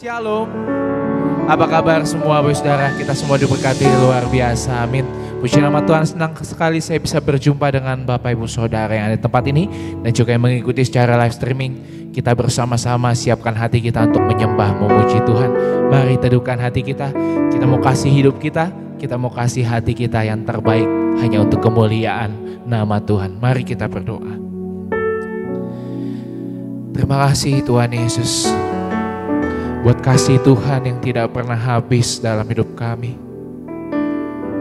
Shalom, apa kabar semua Bapak Saudara? Kita semua diberkati luar biasa, amin. Puji nama Tuhan, senang sekali saya bisa berjumpa dengan Bapak Ibu Saudara yang ada di tempat ini dan juga yang mengikuti secara live streaming. Kita bersama-sama siapkan hati kita untuk menyembah, memuji Tuhan. Mari teduhkan hati kita mau kasih hidup kita mau kasih hati kita yang terbaik hanya untuk kemuliaan nama Tuhan. Mari kita berdoa. Terima kasih Tuhan Yesus, buat kasih Tuhan yang tidak pernah habis dalam hidup kami.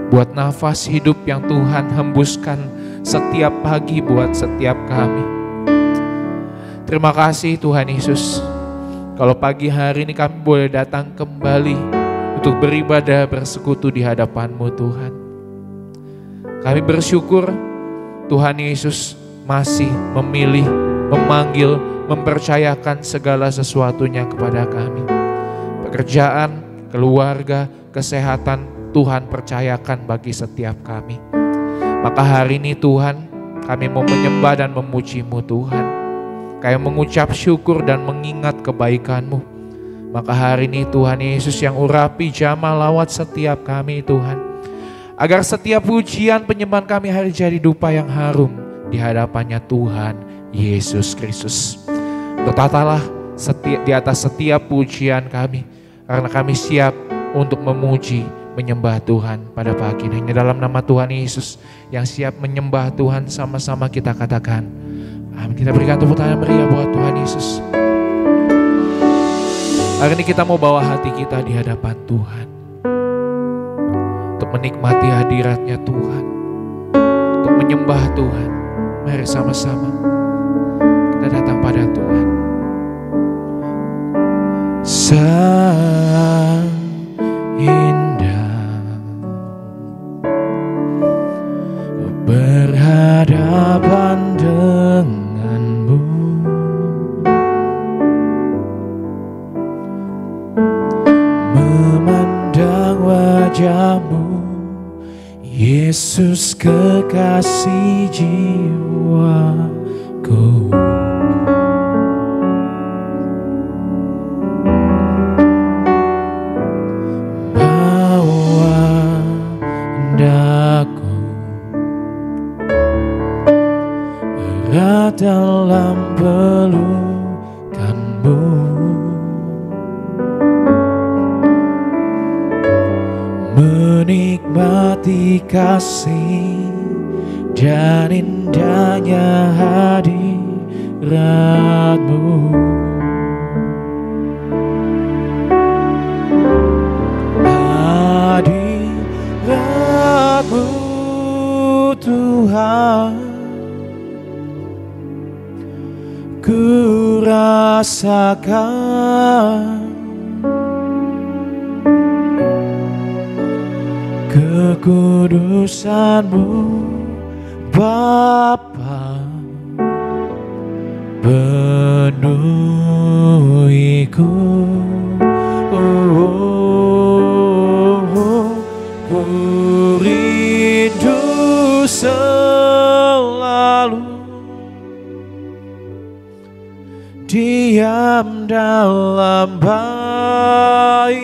Buat nafas hidup yang Tuhan hembuskan setiap pagi buat setiap kami. Terima kasih Tuhan Yesus, kalau pagi hari ini kami boleh datang kembali untuk beribadah bersekutu di hadapan-Mu Tuhan. Kami bersyukur Tuhan Yesus masih memilih, memanggil, mempercayakan segala sesuatunya kepada kami. Pekerjaan, keluarga, kesehatan Tuhan percayakan bagi setiap kami. Maka hari ini Tuhan, kami mau menyembah dan memuji-Mu Tuhan. Kayak mengucap syukur dan mengingat kebaikan-Mu. Maka hari ini Tuhan Yesus yang urapi jamah lawat setiap kami Tuhan. Agar setiap pujian penyembahan kami hari jadi dupa yang harum di hadapannya Tuhan Yesus Kristus. Bertatalah di atas setiap pujian kami, karena kami siap untuk memuji, menyembah Tuhan pada pagi ini. Hanya dalam nama Tuhan Yesus yang siap menyembah Tuhan, sama-sama kita katakan amin. Kita berikan tepuk tangan meriah buat Tuhan Yesus. Hari ini kita mau bawa hati kita di hadapan Tuhan untuk menikmati hadiratnya Tuhan, untuk menyembah Tuhan. Mari sama-sama kita datang pada Tuhan. Sang indah berhadapan denganmu, memandang wajahmu, Yesus kekasih jiwaku. Dalam pelukanmu, menikmati kasih dan indahnya hadiratmu. Hadiratmu Tuhan, ku rasakan kekudusan-Mu Bapa, penuhiku. Ku rindu selalu diam dalam bait-Mu,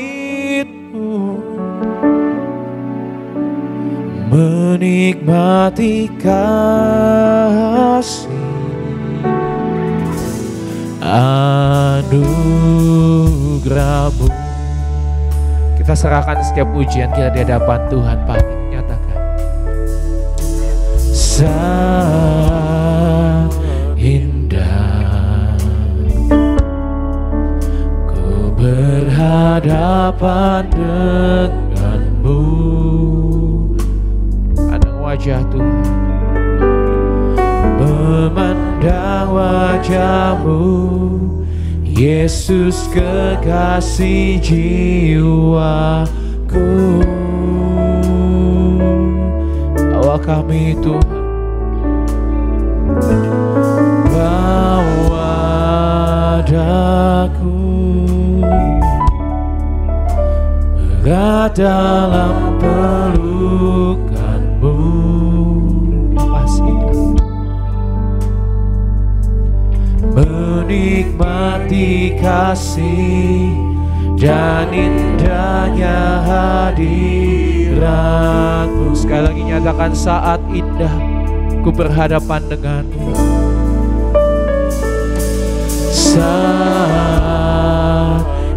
menikmati kasih anugerah-Mu. Kita serahkan setiap pujian kita di hadapan Tuhan pagi ini. Nyatakan sangat indah ku berhadapan denganmu, pandang wajah Tuhan, memandang wajah-Mu, Yesus kekasih jiwaku. Bawa kami Tuhan, bawa daku erat dalam pelukan-Mu. Menikmati kasih dan indahnya hadirat-Mu. Sekali lagi nyatakan, saat indah ku berhadapan denganmu. Saat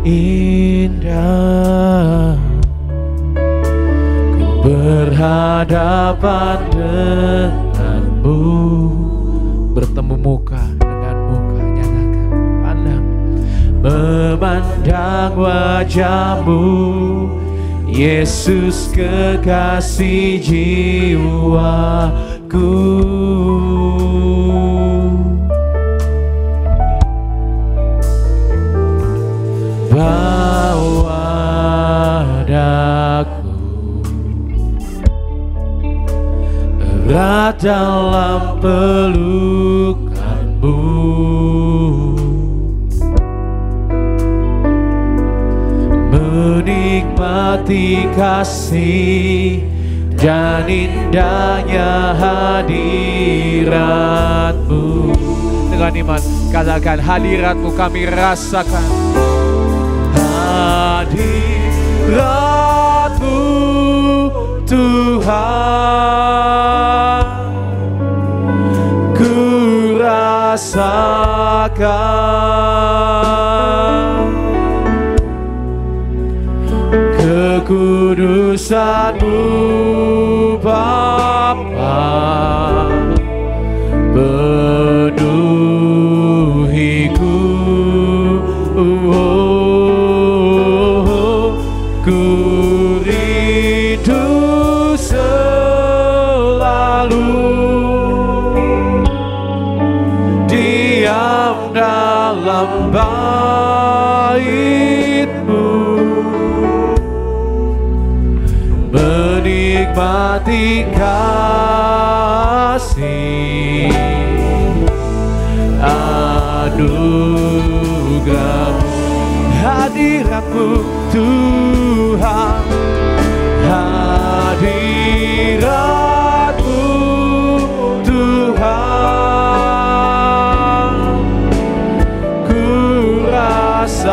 indah ku berhadapan denganmu. Bertemu muka dengan muka, nyatakan, pandang, memandang wajah-Mu, Yesus kekasih jiwaku. Bawa daku erat dalam pelukan-Mu, menikmati kasih dan indahnya hadirat-Mu. Dengan iman katakan, hadirat-Mu kami rasakan. Hadirat-Mu Tuhan, ku rasakan kekudusan-Mu Bapa, penuhiku. Ku rindu selalu diam dalam bait-Mu, menikmati kasih anugerah-Mu. Hadirat-Mu Tuhan, hadirat-Mu Tuhan, ku rasakan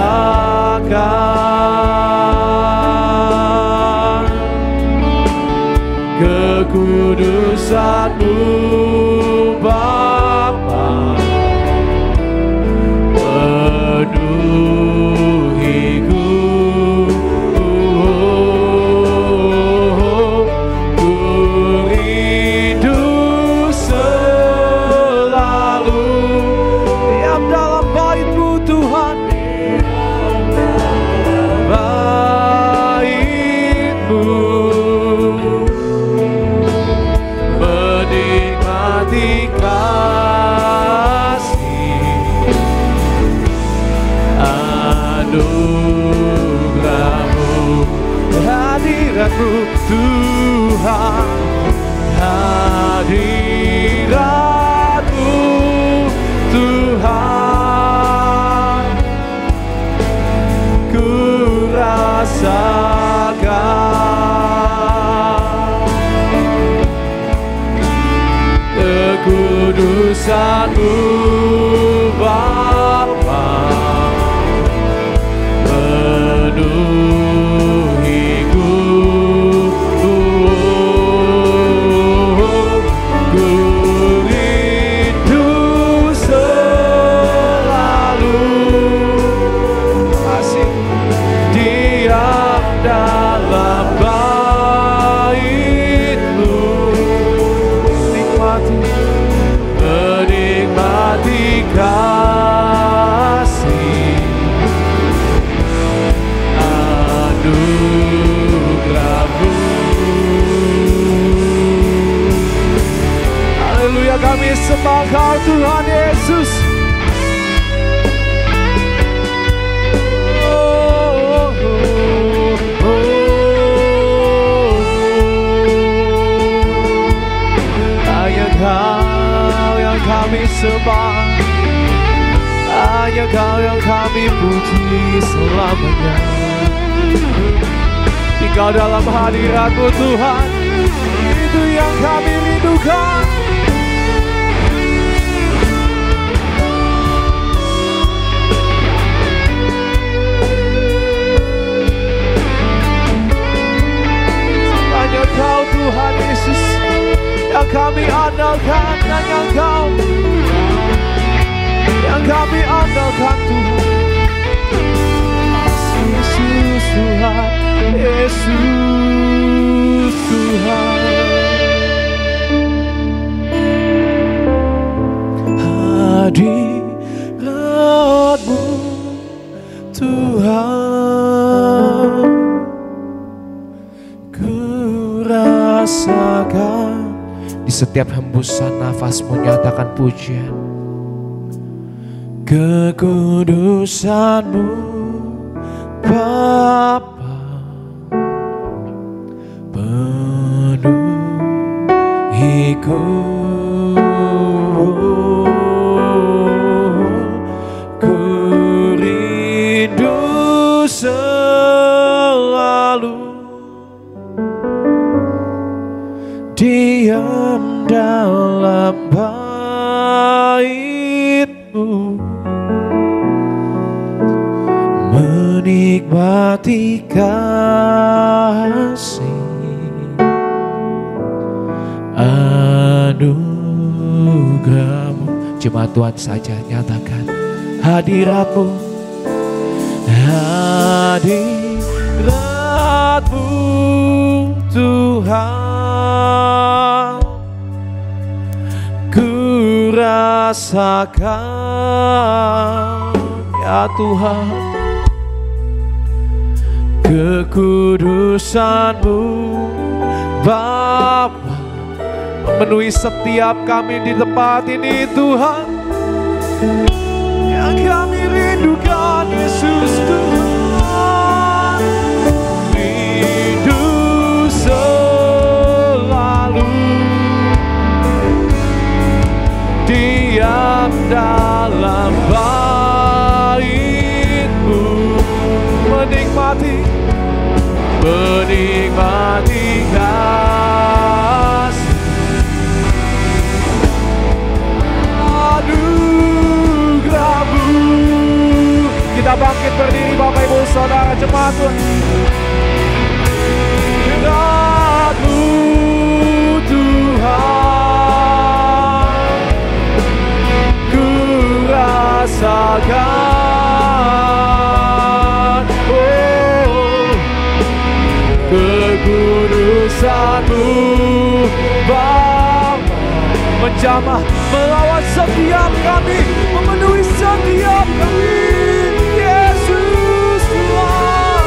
kekudusan-Mu Bapa, penuhiku. Ku rindu selalu diam dalam bait-Mu Tuhan, bait-Mu, menikmati kasih anugerah-Mu. Hadirat-Mu Tuhan, hadirat-Mu Tuhan, ku rasakan kekudusan-Mu Bapa, penuhiku. Ku rindu selalu kasih diam dalam bait-Mu, menikmati kasih anugerah-Mu. Haleluya, kami sembah Kau Tuhan Yesus. Hanya Kau yang kami sembah, hanya Kau yang kami puji selamanya. Tinggal dalam hadirat-Mu Tuhan, itu yang kami rindukan. Yesus Tuhan, hadirat-Mu Tuhan, ku rasakan. Di setiap hembusan nafasmu nyatakan pujian. Kekudusan-Mu Bapa, penuhiku, ku rindu selalu diam dalam bait-Mu, menikmati kasih anugerah-Mu. Jemaat Tuhan saja nyatakan hadirat-Mu, hadirat-Mu Tuhan, ku rasakan ya Tuhan. Kekudusan-Mu Bapa memenuhi setiap kami di tempat ini Tuhan. Yang kami rindukan Yesus Tuhan, rindu selalu diam dalam bait-Mu, menikmati kasih anugerah-Mu. Kita bangkit berdiri Bapak Ibu Saudara jemaat Tuhan. Hadirat-Mu Tuhan, ku rasakan kekudusan-Mu Bapa, menjamah melawat setiap kami, memenuhi setiap kami. Yesus Tuhan,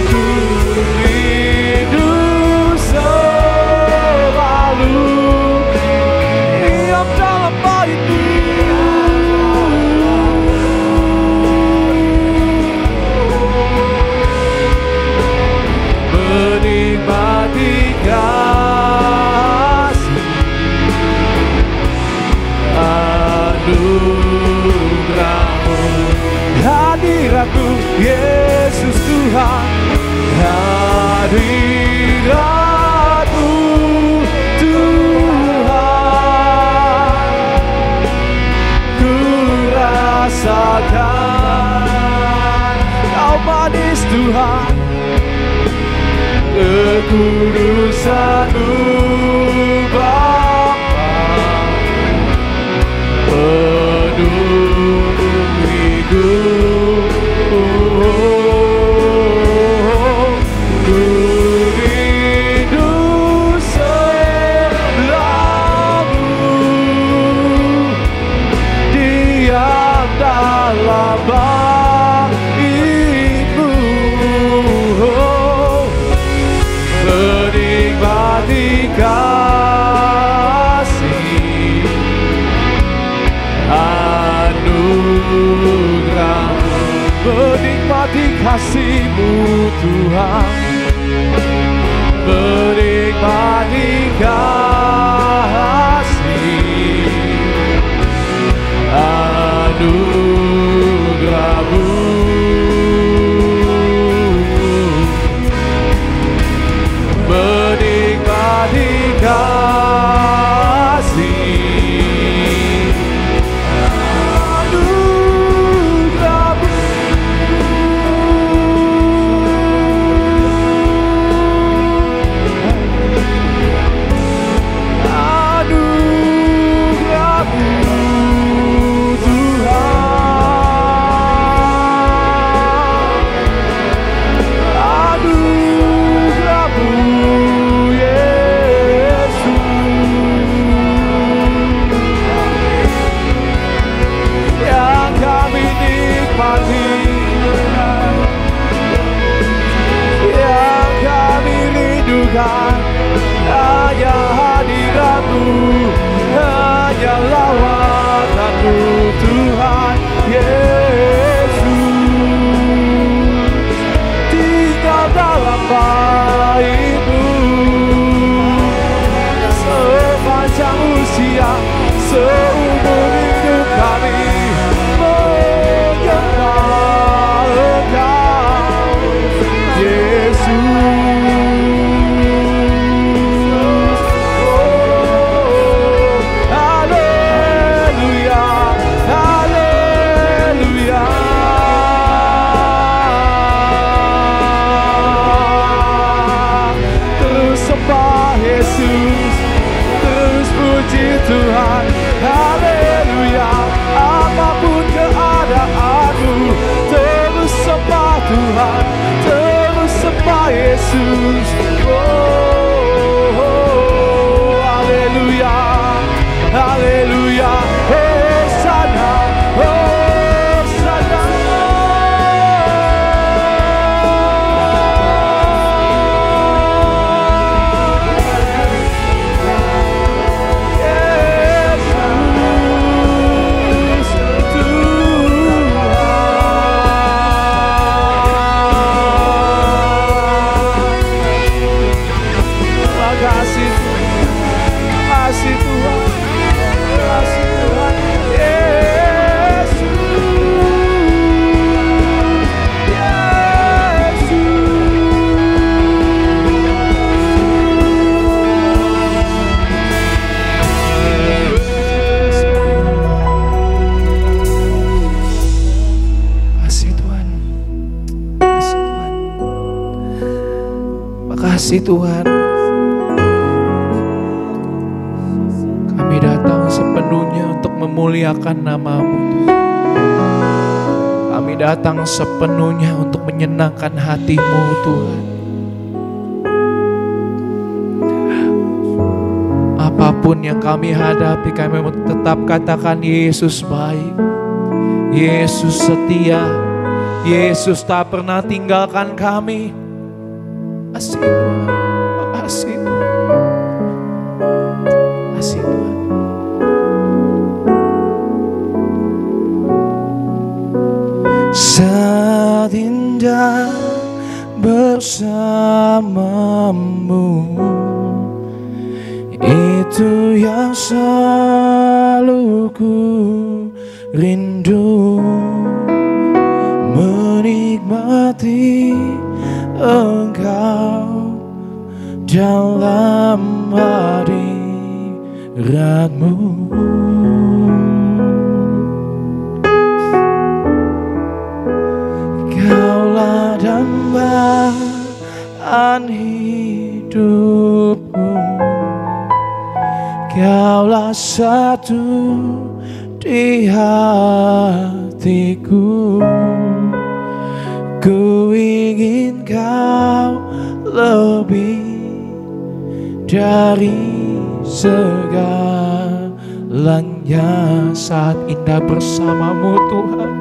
ku rindu selalu diam dalam bait-Mu, menikmati kasih anugerah-Mu. Hadirat-Mu Yesus Tuhan, hadirat-Mu Tuhan, ku rasakan Kau manis Tuhan. Kekudusan-Mu Bapa, penuhiku, ku rindu selalu diam dalam bait-Mu, menikmati kasih anugerah-Mu, menikmati kasih-Mu Tuhan, menikmati kasih anugerah-Mu, menikmati kasih anugerah-Mu. Anugerah-Mu Tuhan, rindukan hanya hadirat-Mu, hanya lawatan-Mu Tuhan Yesus. Tinggal dalam bait-Mu sepanjang usia, seumur hidup kami menyembah Engkau Yesus. Tuhan, haleluya. Apapun keadaanmu, terus sembah Tuhan, terus sembah Yesus. Oh, haleluya, haleluya. Hosana, Hosana. Makasih Tuhan, kami datang sepenuhnya untuk memuliakan nama-Mu. Kami datang sepenuhnya untuk menyenangkan hati-Mu Tuhan. Apapun yang kami hadapi, kami tetap katakan Yesus baik, Yesus setia, Yesus tak pernah tinggalkan kami. Makasih Tuhan, makasih Tuhan, makasih Tuhan. Saat indah bersama-Mu, itu yang selalu ku rindu, menikmati Engkau dalam hadirat-Mu. Kaulah dambaan hidupku, Kaulah satu di hatiku. Ku ingin Kau lebih dari segalanya. Saat indah bersama-Mu Tuhan,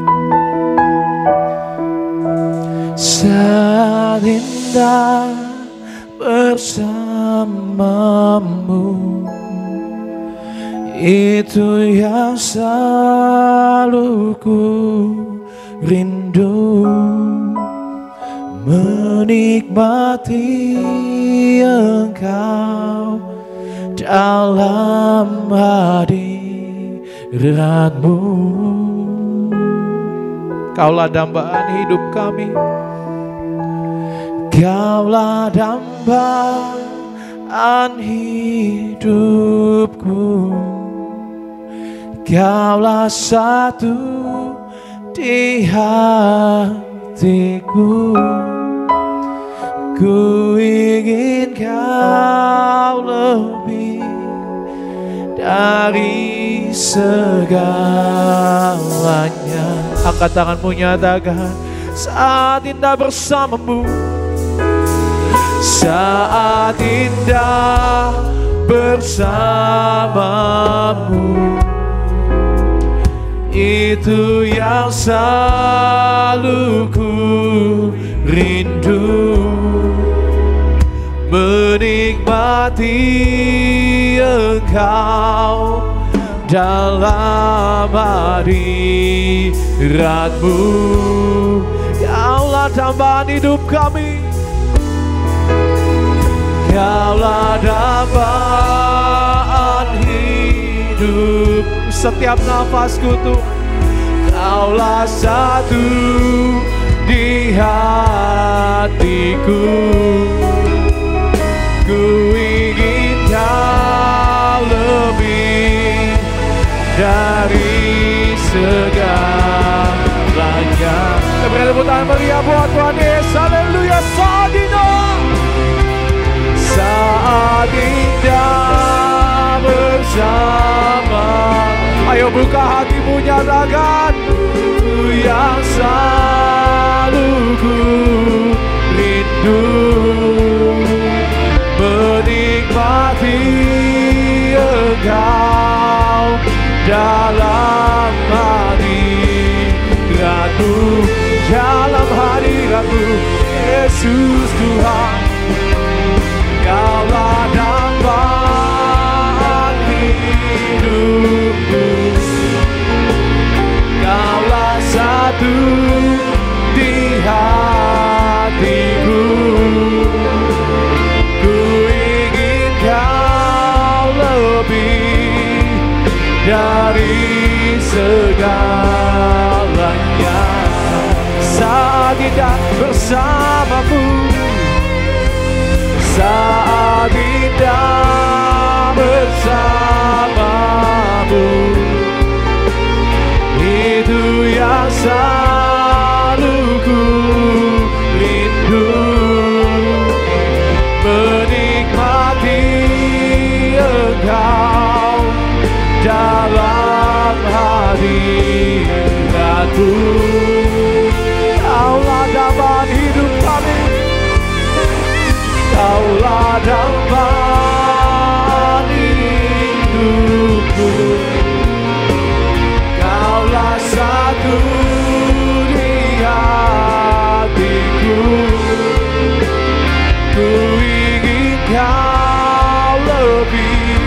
saat indah bersama-Mu, itu yang selalu ku rindu, menikmati Engkau dalam hadirat-Mu. Kaulah dambaan hidup kami, Kaulah dambaan hidupku, Kaulah satu di hatiku. Ku ingin Kau lebih dari segalanya. Angkat tanganmu, nyatakan saat indah bersama-Mu, saat indah bersama-Mu, itu yang selalu ku rindu, menikmati menikmati Engkau dalam hadirat-Mu. Kaulah tambahan hidup kami, Kaulah tambahan hidup. Setiap nafasku tuh Kaulah satu di hatiku. Ku ingin Kau lebih dari segalanya. Kita beri tepuk tangan meriah buat Tuhan Yesus. Haleluya. Saat indah bersama. Ayo buka hatimu, nyatakan Ku yang selalu ku rindu, menikmati Engkau dalam hadirat-Mu, dalam hadirat-Mu, Yesus Tuhan. Kaulah tambahan hidupku, Kaulah satu di hatiku. Ku ingin Kau lebih dari segalanya. Saat indah bersamamu, saat indah bersamamu, itu yang selalu ku rindu, menikmati Engkau dalam hadirat-Mu. Kaulah tambahan hidup kami, Kaulah tambahan hidupku, Kaulah satu di hatiku. Ku ingin Kau lebih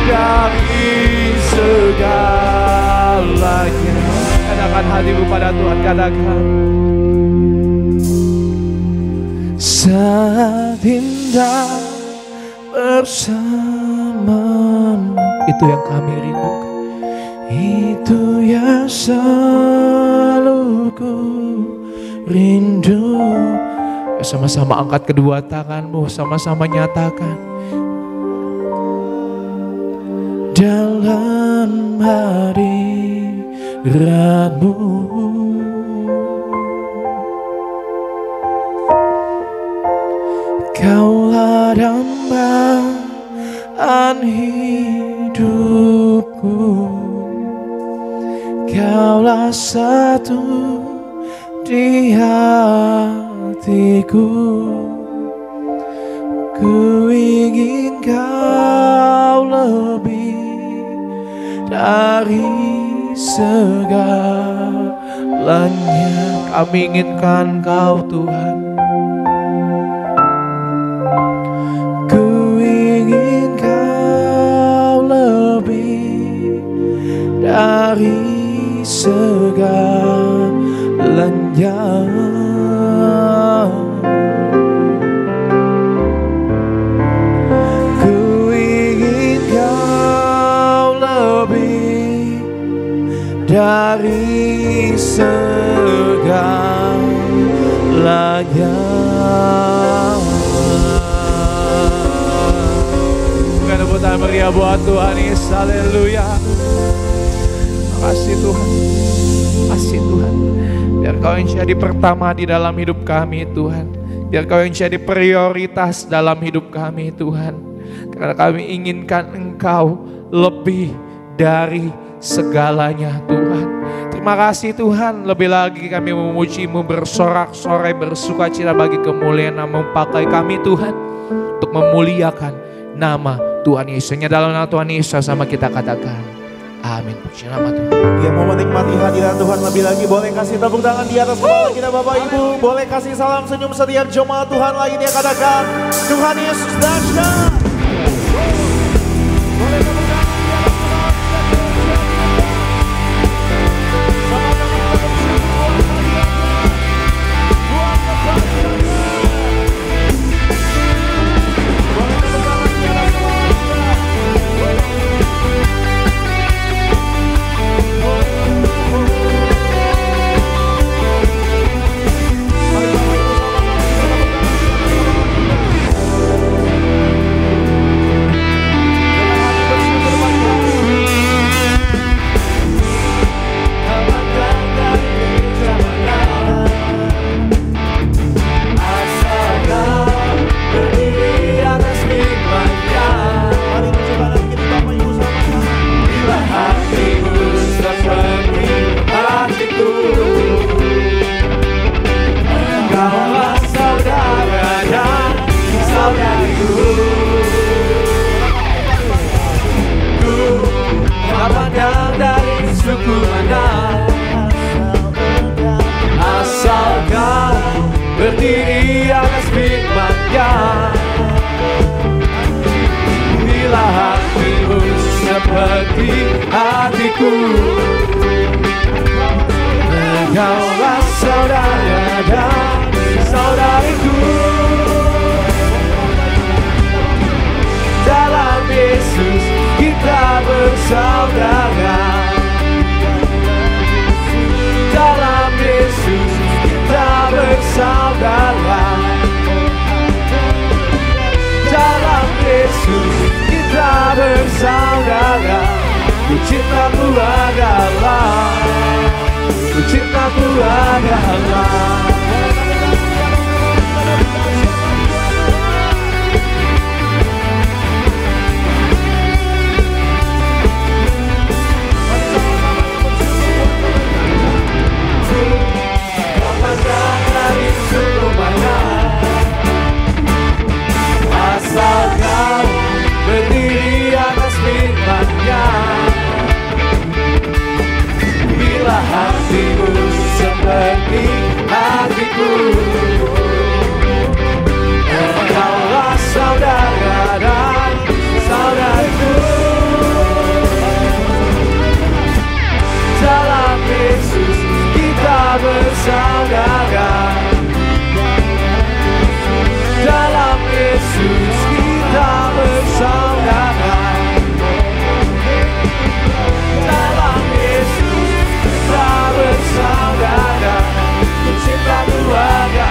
dari segalanya. Katakan hatimu pada Tuhan, katakan. Saat indah bersamamu, itu yang kami rindukan, itu yang selalu ku rindu. Sama-sama angkat kedua tanganmu, sama-sama nyatakan. Dalam hadirat-Mu, Kaulah tambahan hidupku, Kaulah satu di hatiku. Ku ingin Kau lebih dari segalanya. Kami inginkan Kau Tuhan. Ku ingin Kau lebih dari segalanya. Ku ingin Kau lebih dari segalanya. Tepuk tangan meriah buat Tuhan Yesus. Haleluya. Kasih Tuhan, kasih Tuhan. Biar Kau yang jadi pertama di dalam hidup kami Tuhan. Biar Kau yang jadi prioritas dalam hidup kami Tuhan. Karena kami inginkan Engkau lebih dari segalanya Tuhan. Terima kasih Tuhan. Lebih lagi kami memuji-Mu, bersorak-sorai, bersukacita bagi kemuliaan nama-Mu. Pakai kami Tuhan untuk memuliakan nama Tuhan Yesus. Hanya dalam nama Tuhan Yesus sama kita katakan Amin. Puji nama Tuhan. Dia mau menikmati hadirat Tuhan lebih lagi. Boleh kasih tepuk tangan di atas kepala kita Bapak Ibu. Boleh kasih salam senyum setiap jemaat Tuhan lainnya. Katakan Tuhan Yesus dahsyat. Boleh tepuk tangan di atas kepala kita. Berdiri atas firman-Nya, bila hatimu seperti hatiku, engkaulah saudara dan saudariku. Dalam Yesus kita bersaudara, dalam Yesus kita bersaudara, dalam Yesus kita bersaudara. Ku cintaku adalah, ku cintaku adalah. Asal kau berdiri atas firman-Nya, bila hatimu seperti hatiku, engkaulah saudara dan saudariku. Dalam Yesus kita bersaudara, dalam Yesus kita bersaudara, dalam Yesus kita bersaudara. Ku cintaku adalah,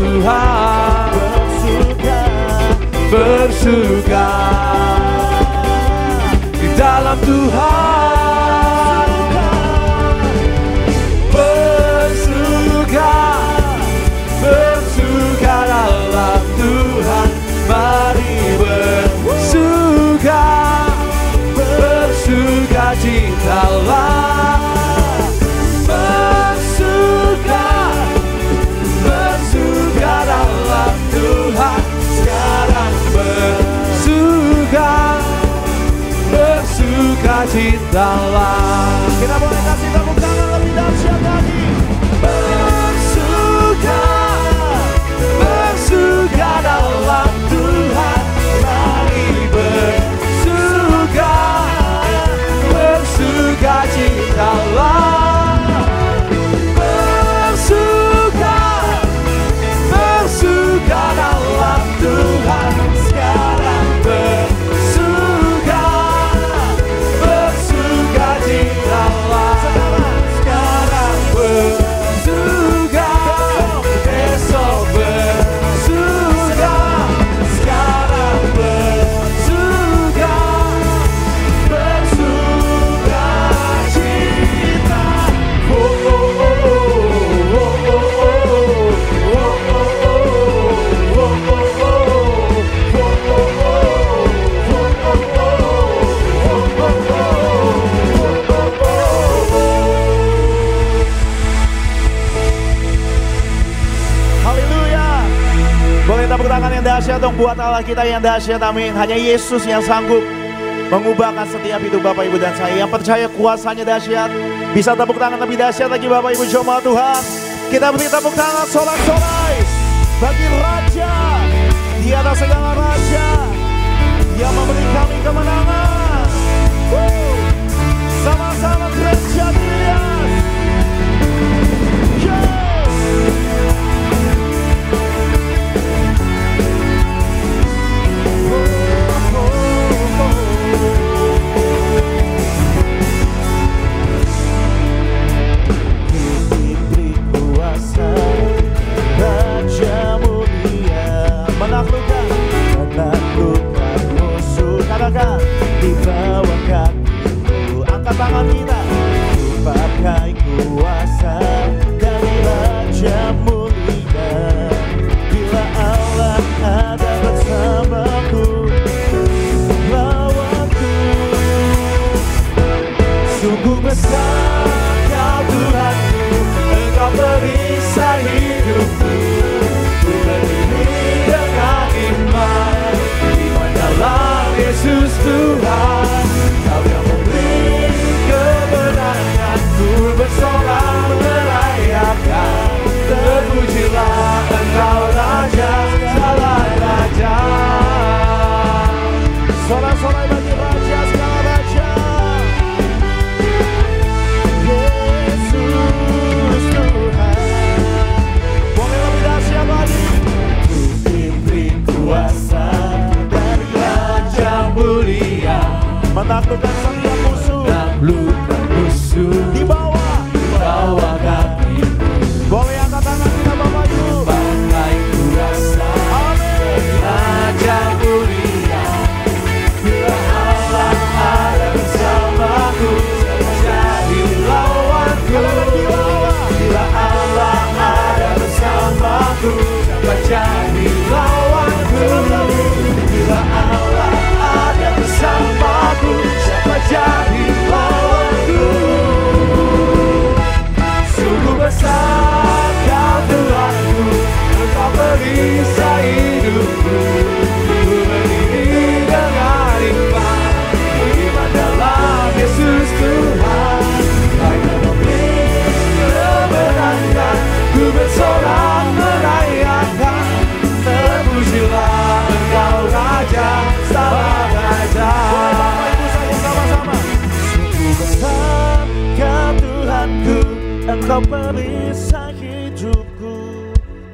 Tuhan, bersuka di dalam Tuhan, bersuka dalam Tuhan. Mari bersuka citalah, bersuka dalam Tuhan. Sekarang bersuka citalah. Kita boleh kasih tepuk tangan lebih dahsyat lagi. Bersuka dalam Tuhan. Mari bersuka citalah. Bersuka dalam Tuhan. Sekarang bersuka citalah. Sekarang bersuka, besok bersuka. Sekarang bersuka cita. Haleluya. Boleh tepuk tangan yang dahsyat dong buat Allah kita yang dahsyat, amin. Hanya Yesus yang sanggup mengubahkan setiap hidup Bapak Ibu dan saya. Yang percaya kuasanya dahsyat, bisa tepuk tangan lebih dahsyat lagi Bapak Ibu jemaat Tuhan. Kita beri tepuk tangan sorak-sorai bagi Raja di atas segala raja yang memberi kami kemenangan. Sama-sama gereja dilihat. Diberi kuasa, Raja mulia, menaklukkan musuh. Katakan di bawah kakimu, angkat tangan kita. Ku pakai kuasa dari Raja mulia. Bila Allah ada bersamaku, lawanku. Sungguh besar Kau Tuhanku, Engkau perisai hidupku. Ku berdiri dengan iman dalam Yesus Tuhan. Kau yang memberi kebenaran, ku bersorak merayakan. Terpujilah Engkau Raja, segala raja. Sorak-sorai bagi Raja segala raja. Yesus Tuhan. Boleh lebih dahsyat lagi. Diberi kuasa dari Raja mulia, Menaklukkan setiap musuh menaklukkan musuh. di bawah. Kaki Boleh angkat tangan kita Bapak Ibu. pakai kuasa Amin. Raja mulia. Bila Allah ada bersamaku, jadi lawanku. Bila Allah ada bersamaku, siapa jadi lawanku? Bila Allah ada bersamaku, siapa jadi lawanku? Sungguh besar Kau Tuhanku, Engkau perisai hidupku. Ku berdiri dengan iman dalam Yesus Tuhan. Kau yang memberi kebenaran, ku bersorak merayakan. Terpujilah Engkau Raja, salah raja. Bapak Ibu saya sama-sama. Sungguh besar Kau Tuhanku, Engkau perisai hidupku.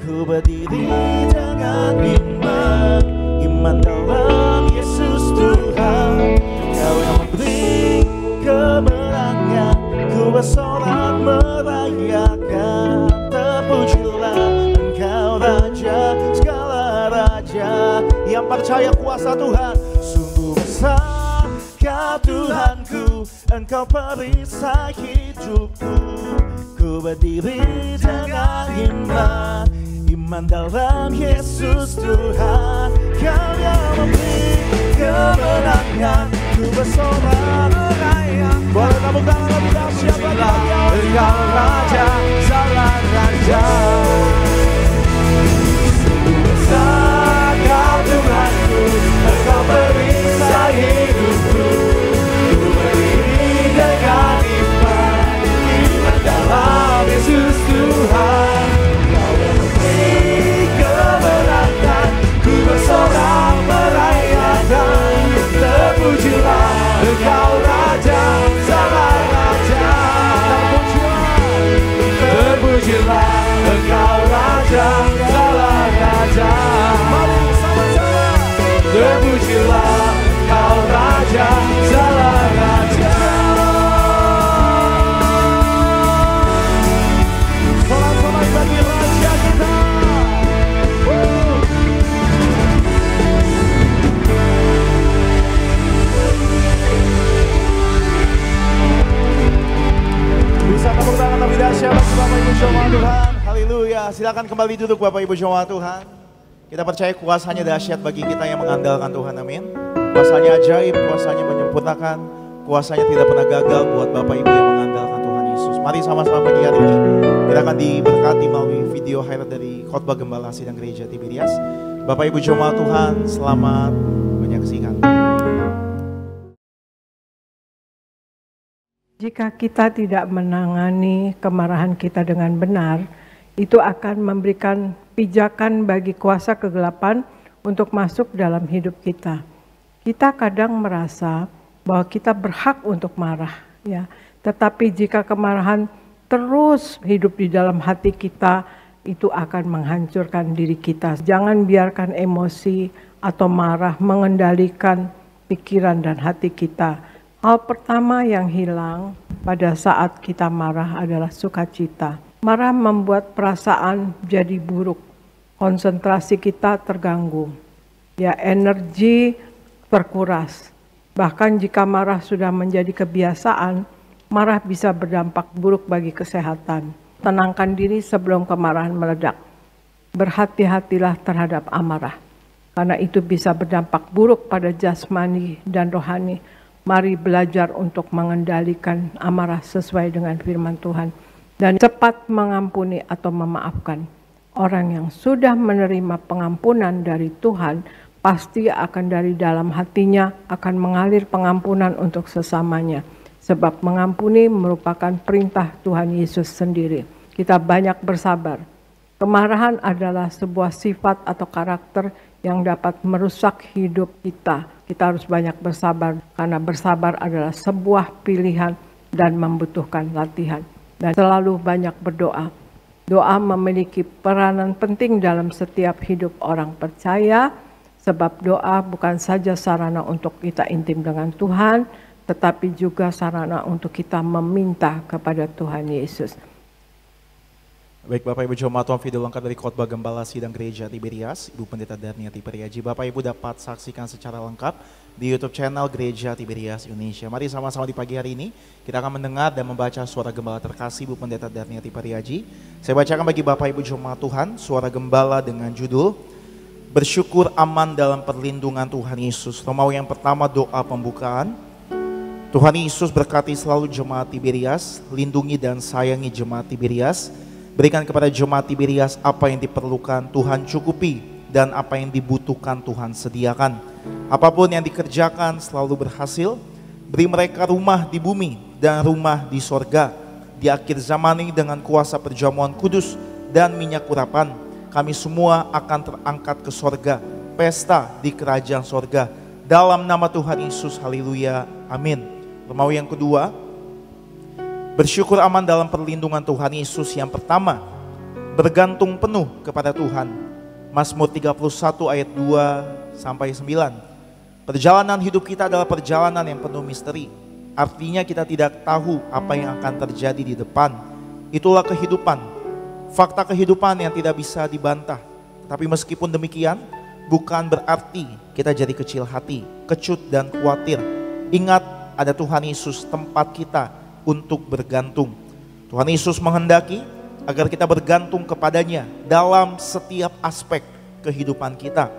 Ku berdiri dengan iman dalam Yesus Tuhan. Kau yang memberi kemenangan, ku bersorak merayakan. Terpujilah Engkau Raja. yang percaya kuasa Tuhan. Sungguh besar Kau Tuhanku, Engkau perisai hidupku. Ku berdiri dengan iman, iman dalam Yesus Tuhan. Kau yang memberi kemenangan, ku bersorak meraih. Boleh tepuk tangan lebih dahsyat lagi. Engkau Raja, Sang Raja. Sungguh besar Kau Tuhanku, Engkau perisai hidupku. Ku berdiri dengan iman, iman dalam Yesus Tuhan. Kau yang memberi kemenangan, ku bersorak merayakan. Terpujilah Engkau Raja, Sang Raja. Terpujilah Engkau Raja, Sang Raja. Mari sama-sama. Terpujilah Engkau Raja, Sang Raja. Sorak-sorai bagi Raja kita. Bisa tepuk tangan lebih dahsyat bagi Bapak Ibu jemaat Tuhan. Haleluya. Silakan kembali duduk Bapak Ibu jemaat Tuhan. Kita percaya kuasanya dahsyat bagi kita yang mengandalkan Tuhan. Amin. Kuasanya ajaib, kuasanya menyempurnakan, kuasanya tidak pernah gagal buat Bapak Ibu yang mengandalkan Tuhan Yesus. Mari sama-sama pagi hari ini kita akan diberkati melalui video highlight dari khotbah Gembala Sidang Gereja Tiberias. Bapak Ibu jemaat Tuhan, selamat menyaksikan. Jika kita tidak menangani kemarahan kita dengan benar, itu akan memberikan pijakan bagi kuasa kegelapan untuk masuk dalam hidup kita. Kita kadang merasa bahwa kita berhak untuk marah, ya. Tetapi jika kemarahan terus hidup di dalam hati kita, itu akan menghancurkan diri kita. Jangan biarkan emosi atau marah mengendalikan pikiran dan hati kita. Hal pertama yang hilang pada saat kita marah adalah sukacita. Marah membuat perasaan jadi buruk, konsentrasi kita terganggu, ya, energi terkuras. Bahkan jika marah sudah menjadi kebiasaan, marah bisa berdampak buruk bagi kesehatan. Tenangkan diri sebelum kemarahan meledak. Berhati-hatilah terhadap amarah, karena itu bisa berdampak buruk pada jasmani dan rohani. Mari belajar untuk mengendalikan amarah sesuai dengan firman Tuhan dan cepat mengampuni atau memaafkan. Orang yang sudah menerima pengampunan dari Tuhan pasti akan dari dalam hatinya akan mengalir pengampunan untuk sesamanya. Sebab mengampuni merupakan perintah Tuhan Yesus sendiri. Kita banyak bersabar. Kemarahan adalah sebuah sifat atau karakter yang dapat merusak hidup kita. Kita harus banyak bersabar karena bersabar adalah sebuah pilihan dan membutuhkan latihan. Dan selalu banyak berdoa. Doa memiliki peranan penting dalam setiap hidup orang percaya, sebab doa bukan saja sarana untuk kita intim dengan Tuhan, tetapi juga sarana untuk kita meminta kepada Tuhan Yesus. Baik Bapak Ibu jemaat Tuhan, video lengkap dari khotbah Gembala Sidang Gereja Tiberias, Ibu Pendeta Darniati Priaji. Bapak Ibu dapat saksikan secara lengkap di YouTube channel Gereja Tiberias Indonesia. Mari sama-sama di pagi hari ini kita akan mendengar dan membaca suara gembala terkasih Ibu Pendeta Darniati Priaji. Saya bacakan bagi Bapak Ibu jemaat Tuhan suara gembala dengan judul Bersyukur Aman dalam Perlindungan Tuhan Yesus. Romawi yang pertama, doa pembukaan. Tuhan Yesus berkati selalu jemaat Tiberias, lindungi dan sayangi jemaat Tiberias. Berikan kepada jemaat Tiberias apa yang diperlukan Tuhan cukupi, dan apa yang dibutuhkan Tuhan sediakan. Apapun yang dikerjakan selalu berhasil. Beri mereka rumah di bumi dan rumah di sorga. Di akhir zaman ini dengan kuasa perjamuan kudus dan minyak urapan, kami semua akan terangkat ke sorga, pesta di kerajaan sorga. Dalam nama Tuhan Yesus, haleluya, amin. Romawi yang kedua, bersyukur aman dalam perlindungan Tuhan Yesus. Yang pertama, bergantung penuh kepada Tuhan. Mazmur 31 ayat 2 sampai 9. Perjalanan hidup kita adalah perjalanan yang penuh misteri. Artinya kita tidak tahu apa yang akan terjadi di depan. Itulah kehidupan. Fakta kehidupan yang tidak bisa dibantah. Tapi meskipun demikian, bukan berarti kita jadi kecil hati, kecut dan khawatir. Ingat, ada Tuhan Yesus tempat kita untuk bergantung. Tuhan Yesus menghendaki agar kita bergantung kepadanya dalam setiap aspek kehidupan kita.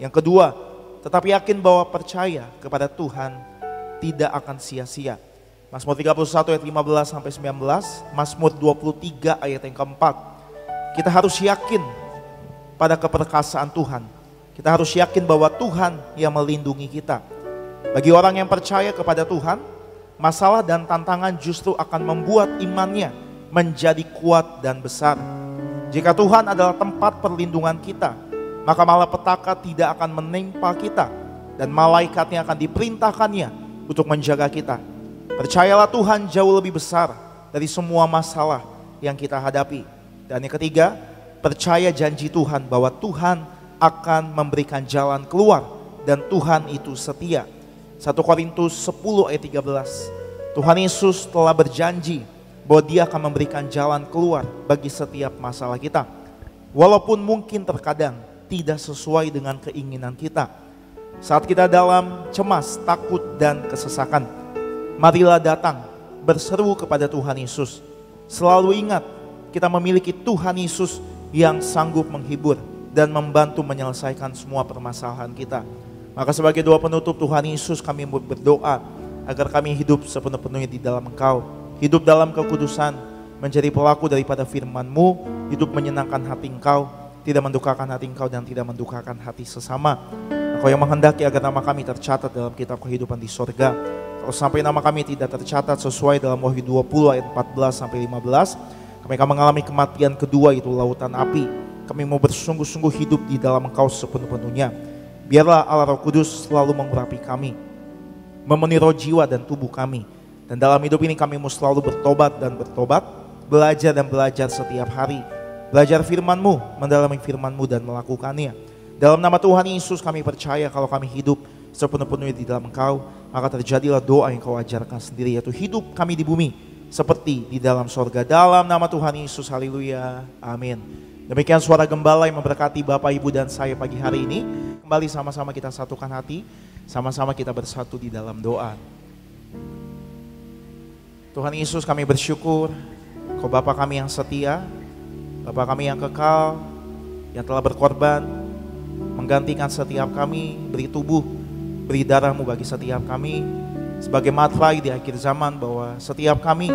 Yang kedua, tetap yakin bahwa percaya kepada Tuhan tidak akan sia-sia. Mazmur 31 ayat 15 sampai 19, Mazmur 23 ayat yang keempat. Kita harus yakin pada keperkasaan Tuhan. Kita harus yakin bahwa Tuhan yang melindungi kita. Bagi orang yang percaya kepada Tuhan, masalah dan tantangan justru akan membuat imannya menjadi kuat dan besar. Jika Tuhan adalah tempat perlindungan kita, maka malapetaka tidak akan menimpa kita dan malaikatnya akan diperintahkannya untuk menjaga kita. Percayalah Tuhan jauh lebih besar dari semua masalah yang kita hadapi. Dan yang ketiga, percaya janji Tuhan bahwa Tuhan akan memberikan jalan keluar dan Tuhan itu setia. 1 Korintus 10 ayat 13. Tuhan Yesus telah berjanji bahwa Dia akan memberikan jalan keluar bagi setiap masalah kita. Walaupun mungkin terkadang tidak sesuai dengan keinginan kita. Saat kita dalam cemas, takut dan kesesakan, marilah datang berseru kepada Tuhan Yesus. Selalu ingat, kita memiliki Tuhan Yesus yang sanggup menghibur dan membantu menyelesaikan semua permasalahan kita. Maka sebagai doa penutup Tuhan Yesus, kami berdoa agar kami hidup sepenuh-penuhnya di dalam Engkau. Hidup dalam kekudusan, menjadi pelaku daripada firman-Mu, hidup menyenangkan hati Engkau, tidak mendukakan hati Engkau dan tidak mendukakan hati sesama. Engkau yang menghendaki agar nama kami tercatat dalam kitab kehidupan di sorga. Kalau sampai nama kami tidak tercatat sesuai dalam Wahyu 20 ayat 14 sampai 15, kami akan mengalami kematian kedua, yaitu lautan api. Kami mau bersungguh-sungguh hidup di dalam Engkau sepenuh-penuhnya. Biarlah Allah Roh Kudus selalu mengurapi kami, memenuhi roh, jiwa dan tubuh kami. Dan dalam hidup ini kami mau selalu bertobat dan bertobat, belajar dan belajar setiap hari. Belajar firman-Mu, mendalami firman-Mu dan melakukannya. Dalam nama Tuhan Yesus kami percaya kalau kami hidup sepenuh-penuhnya di dalam Engkau, maka terjadilah doa yang Kau ajarkan sendiri, yaitu hidup kami di bumi seperti di dalam sorga. Dalam nama Tuhan Yesus, haleluya, amin. Demikian suara gembala yang memberkati Bapak, Ibu dan saya pagi hari ini. Kembali sama-sama kita satukan hati, sama-sama kita bersatu di dalam doa. Tuhan Yesus, kami bersyukur Kau Bapa kami yang setia, Bapa kami yang kekal, yang telah berkorban, menggantikan setiap kami, beri tubuh, beri darah-Mu bagi setiap kami, sebagai matrai di akhir zaman, bahwa setiap kami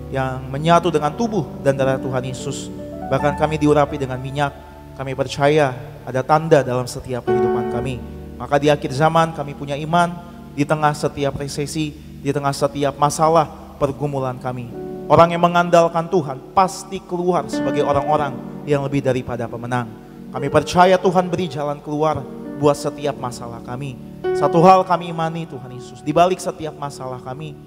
yang menyatu dengan tubuh dan darah Tuhan Yesus, bahkan kami diurapi dengan minyak, kami percaya ada tanda dalam setiap kehidupan kami. Maka di akhir zaman kami punya iman, di tengah setiap resesi, di tengah setiap masalah pergumulan kami. Orang yang mengandalkan Tuhan pasti keluar sebagai orang-orang yang lebih daripada pemenang. Kami percaya Tuhan beri jalan keluar buat setiap masalah kami. Satu hal kami imani Tuhan Yesus, di balik setiap masalah kami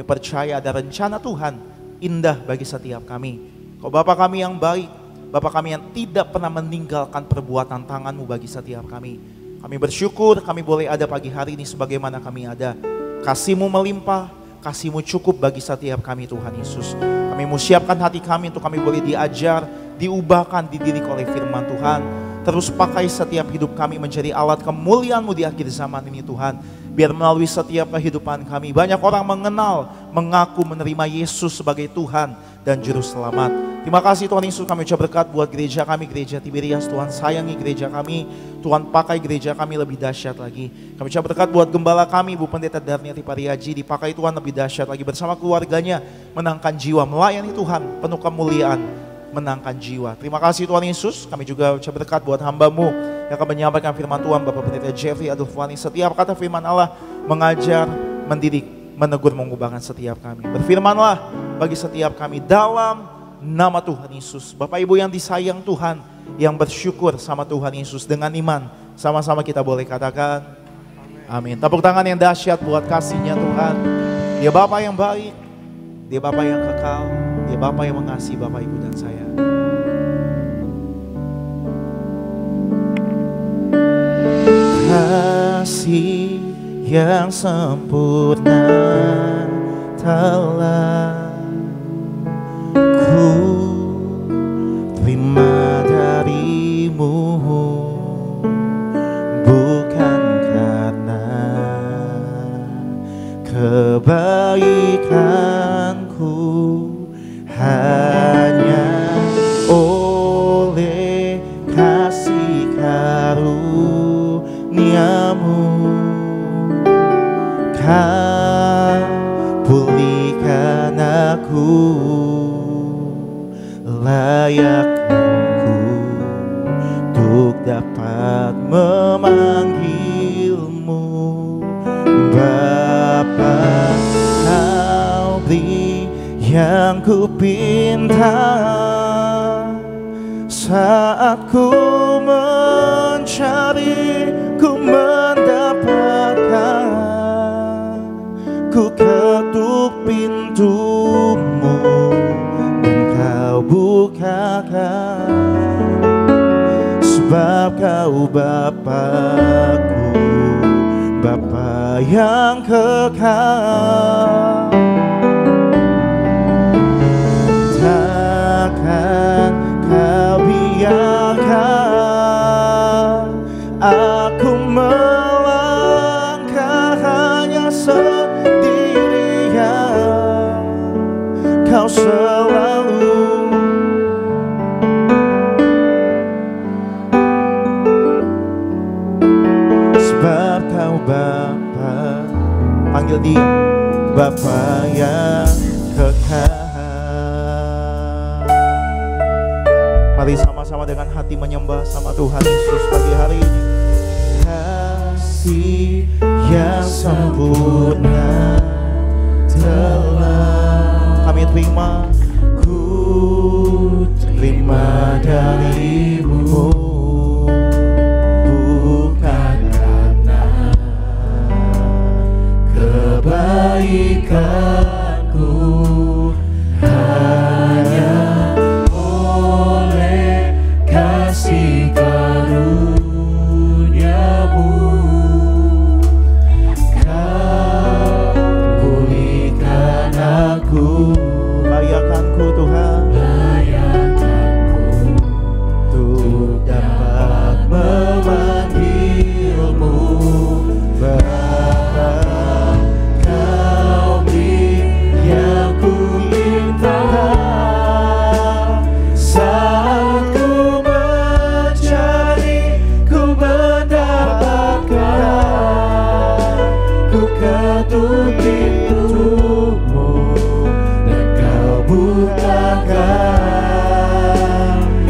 percaya ada rencana Tuhan indah bagi setiap kami. Kau Bapa kami yang baik, Bapa kami yang tidak pernah meninggalkan perbuatan tangan-Mu bagi setiap kami. Kami bersyukur kami boleh ada pagi hari ini sebagaimana kami ada. Kasih-Mu melimpah, Kasih-Mu cukup bagi setiap kami Tuhan Yesus. Kami mau siapkan hati kami untuk kami boleh diajar, diubahkan, dididik oleh firman Tuhan. Terus pakai setiap hidup kami menjadi alat kemuliaan-Mu di akhir zaman ini Tuhan. Biar melalui setiap kehidupan kami banyak orang mengenal, mengaku menerima Yesus sebagai Tuhan dan Juru Selamat. Terima kasih Tuhan Yesus, kami ucap berkat buat gereja kami, gereja Tiberias. Tuhan sayangi gereja kami, Tuhan pakai gereja kami lebih dahsyat lagi. Kami ucap berkat buat gembala kami, Bu Pendeta Darniati Pariaji, dipakai Tuhan lebih dahsyat lagi bersama keluarganya, menangkan jiwa, melayani Tuhan, penuh kemuliaan, menangkan jiwa. Terima kasih Tuhan Yesus, kami juga ucap berkat buat hamba-Mu yang akan menyampaikan firman Tuhan, Bapak Pendeta Jeffrey Adolfani. Setiap kata firman Allah mengajar, mendidik, menegur, mengubahkan setiap kami. Berfirmanlah bagi setiap kami dalam nama Tuhan Yesus. Bapak Ibu yang disayang Tuhan, yang bersyukur sama Tuhan Yesus dengan iman, sama-sama kita boleh katakan amin. Tepuk tangan yang dahsyat buat kasih-Nya Tuhan. Dia Bapa yang baik, Dia Bapa yang kekal, Dia Bapa yang mengasihi Bapak Ibu dan saya. Kasih yang sempurna telah ku terima dari-Mu, Kau pulihkan aku, layakku untuk dapat memanggilmu Bapa. Kau beri yang ku pinta saat ku mencari, ku mendapatkan. Ku ketuk pintumu dan kau bukakan, sebab kau Bapakku, Bapa yang kekal. Takkan kau biarkan aku melangkah hanya sendirian. Kau selalu sebab kau Bapa, panggil dia Bapa yang kekal. Mari sama-sama dengan hati menyembah sama Tuhan Yesus pagi hari ini. Kasih yang sempurna telah kami terima, ku terima darimu, bukan karena kebaikanku, hanya oleh kasih karuniamu. Kau pulihkan aku, layakkanku Tuhan, layakkanku untuk dapat memanggilmu Bapa. Kau beri yang ku minta saat ku mencari, ku mendapatkan. Ku ketuk pintumu dan kau bukakan,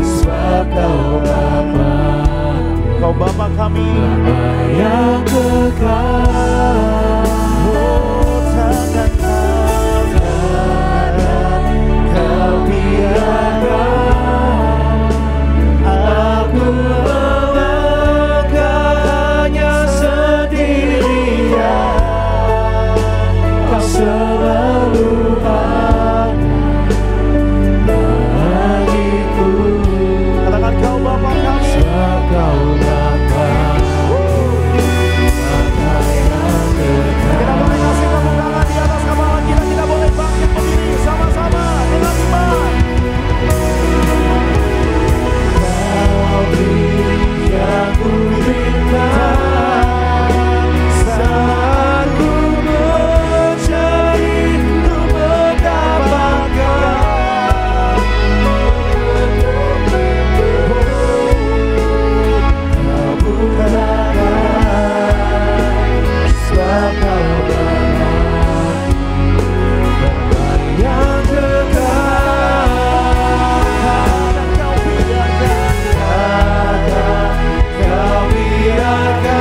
sebab kau Bapa, kau Bapa kami, Bapa yang kekal. Oh, takkan kau biarkan aku melangkahnya sendirian. Kau selalu ada bagiku. Katakan kau Bapa kami, sebab kau Bapa, Bapa yang kekal. Kita boleh kasih tepuk tangan di atas kepala kita. Kita boleh bangkit berdiri sama-sama dengan iman. Kau beri yang ku minta saat ku mencari, ku mendapatkan. Kau bukakan, sebab kau Bapa yang kekal. Dan kau biarkan, kau biarkan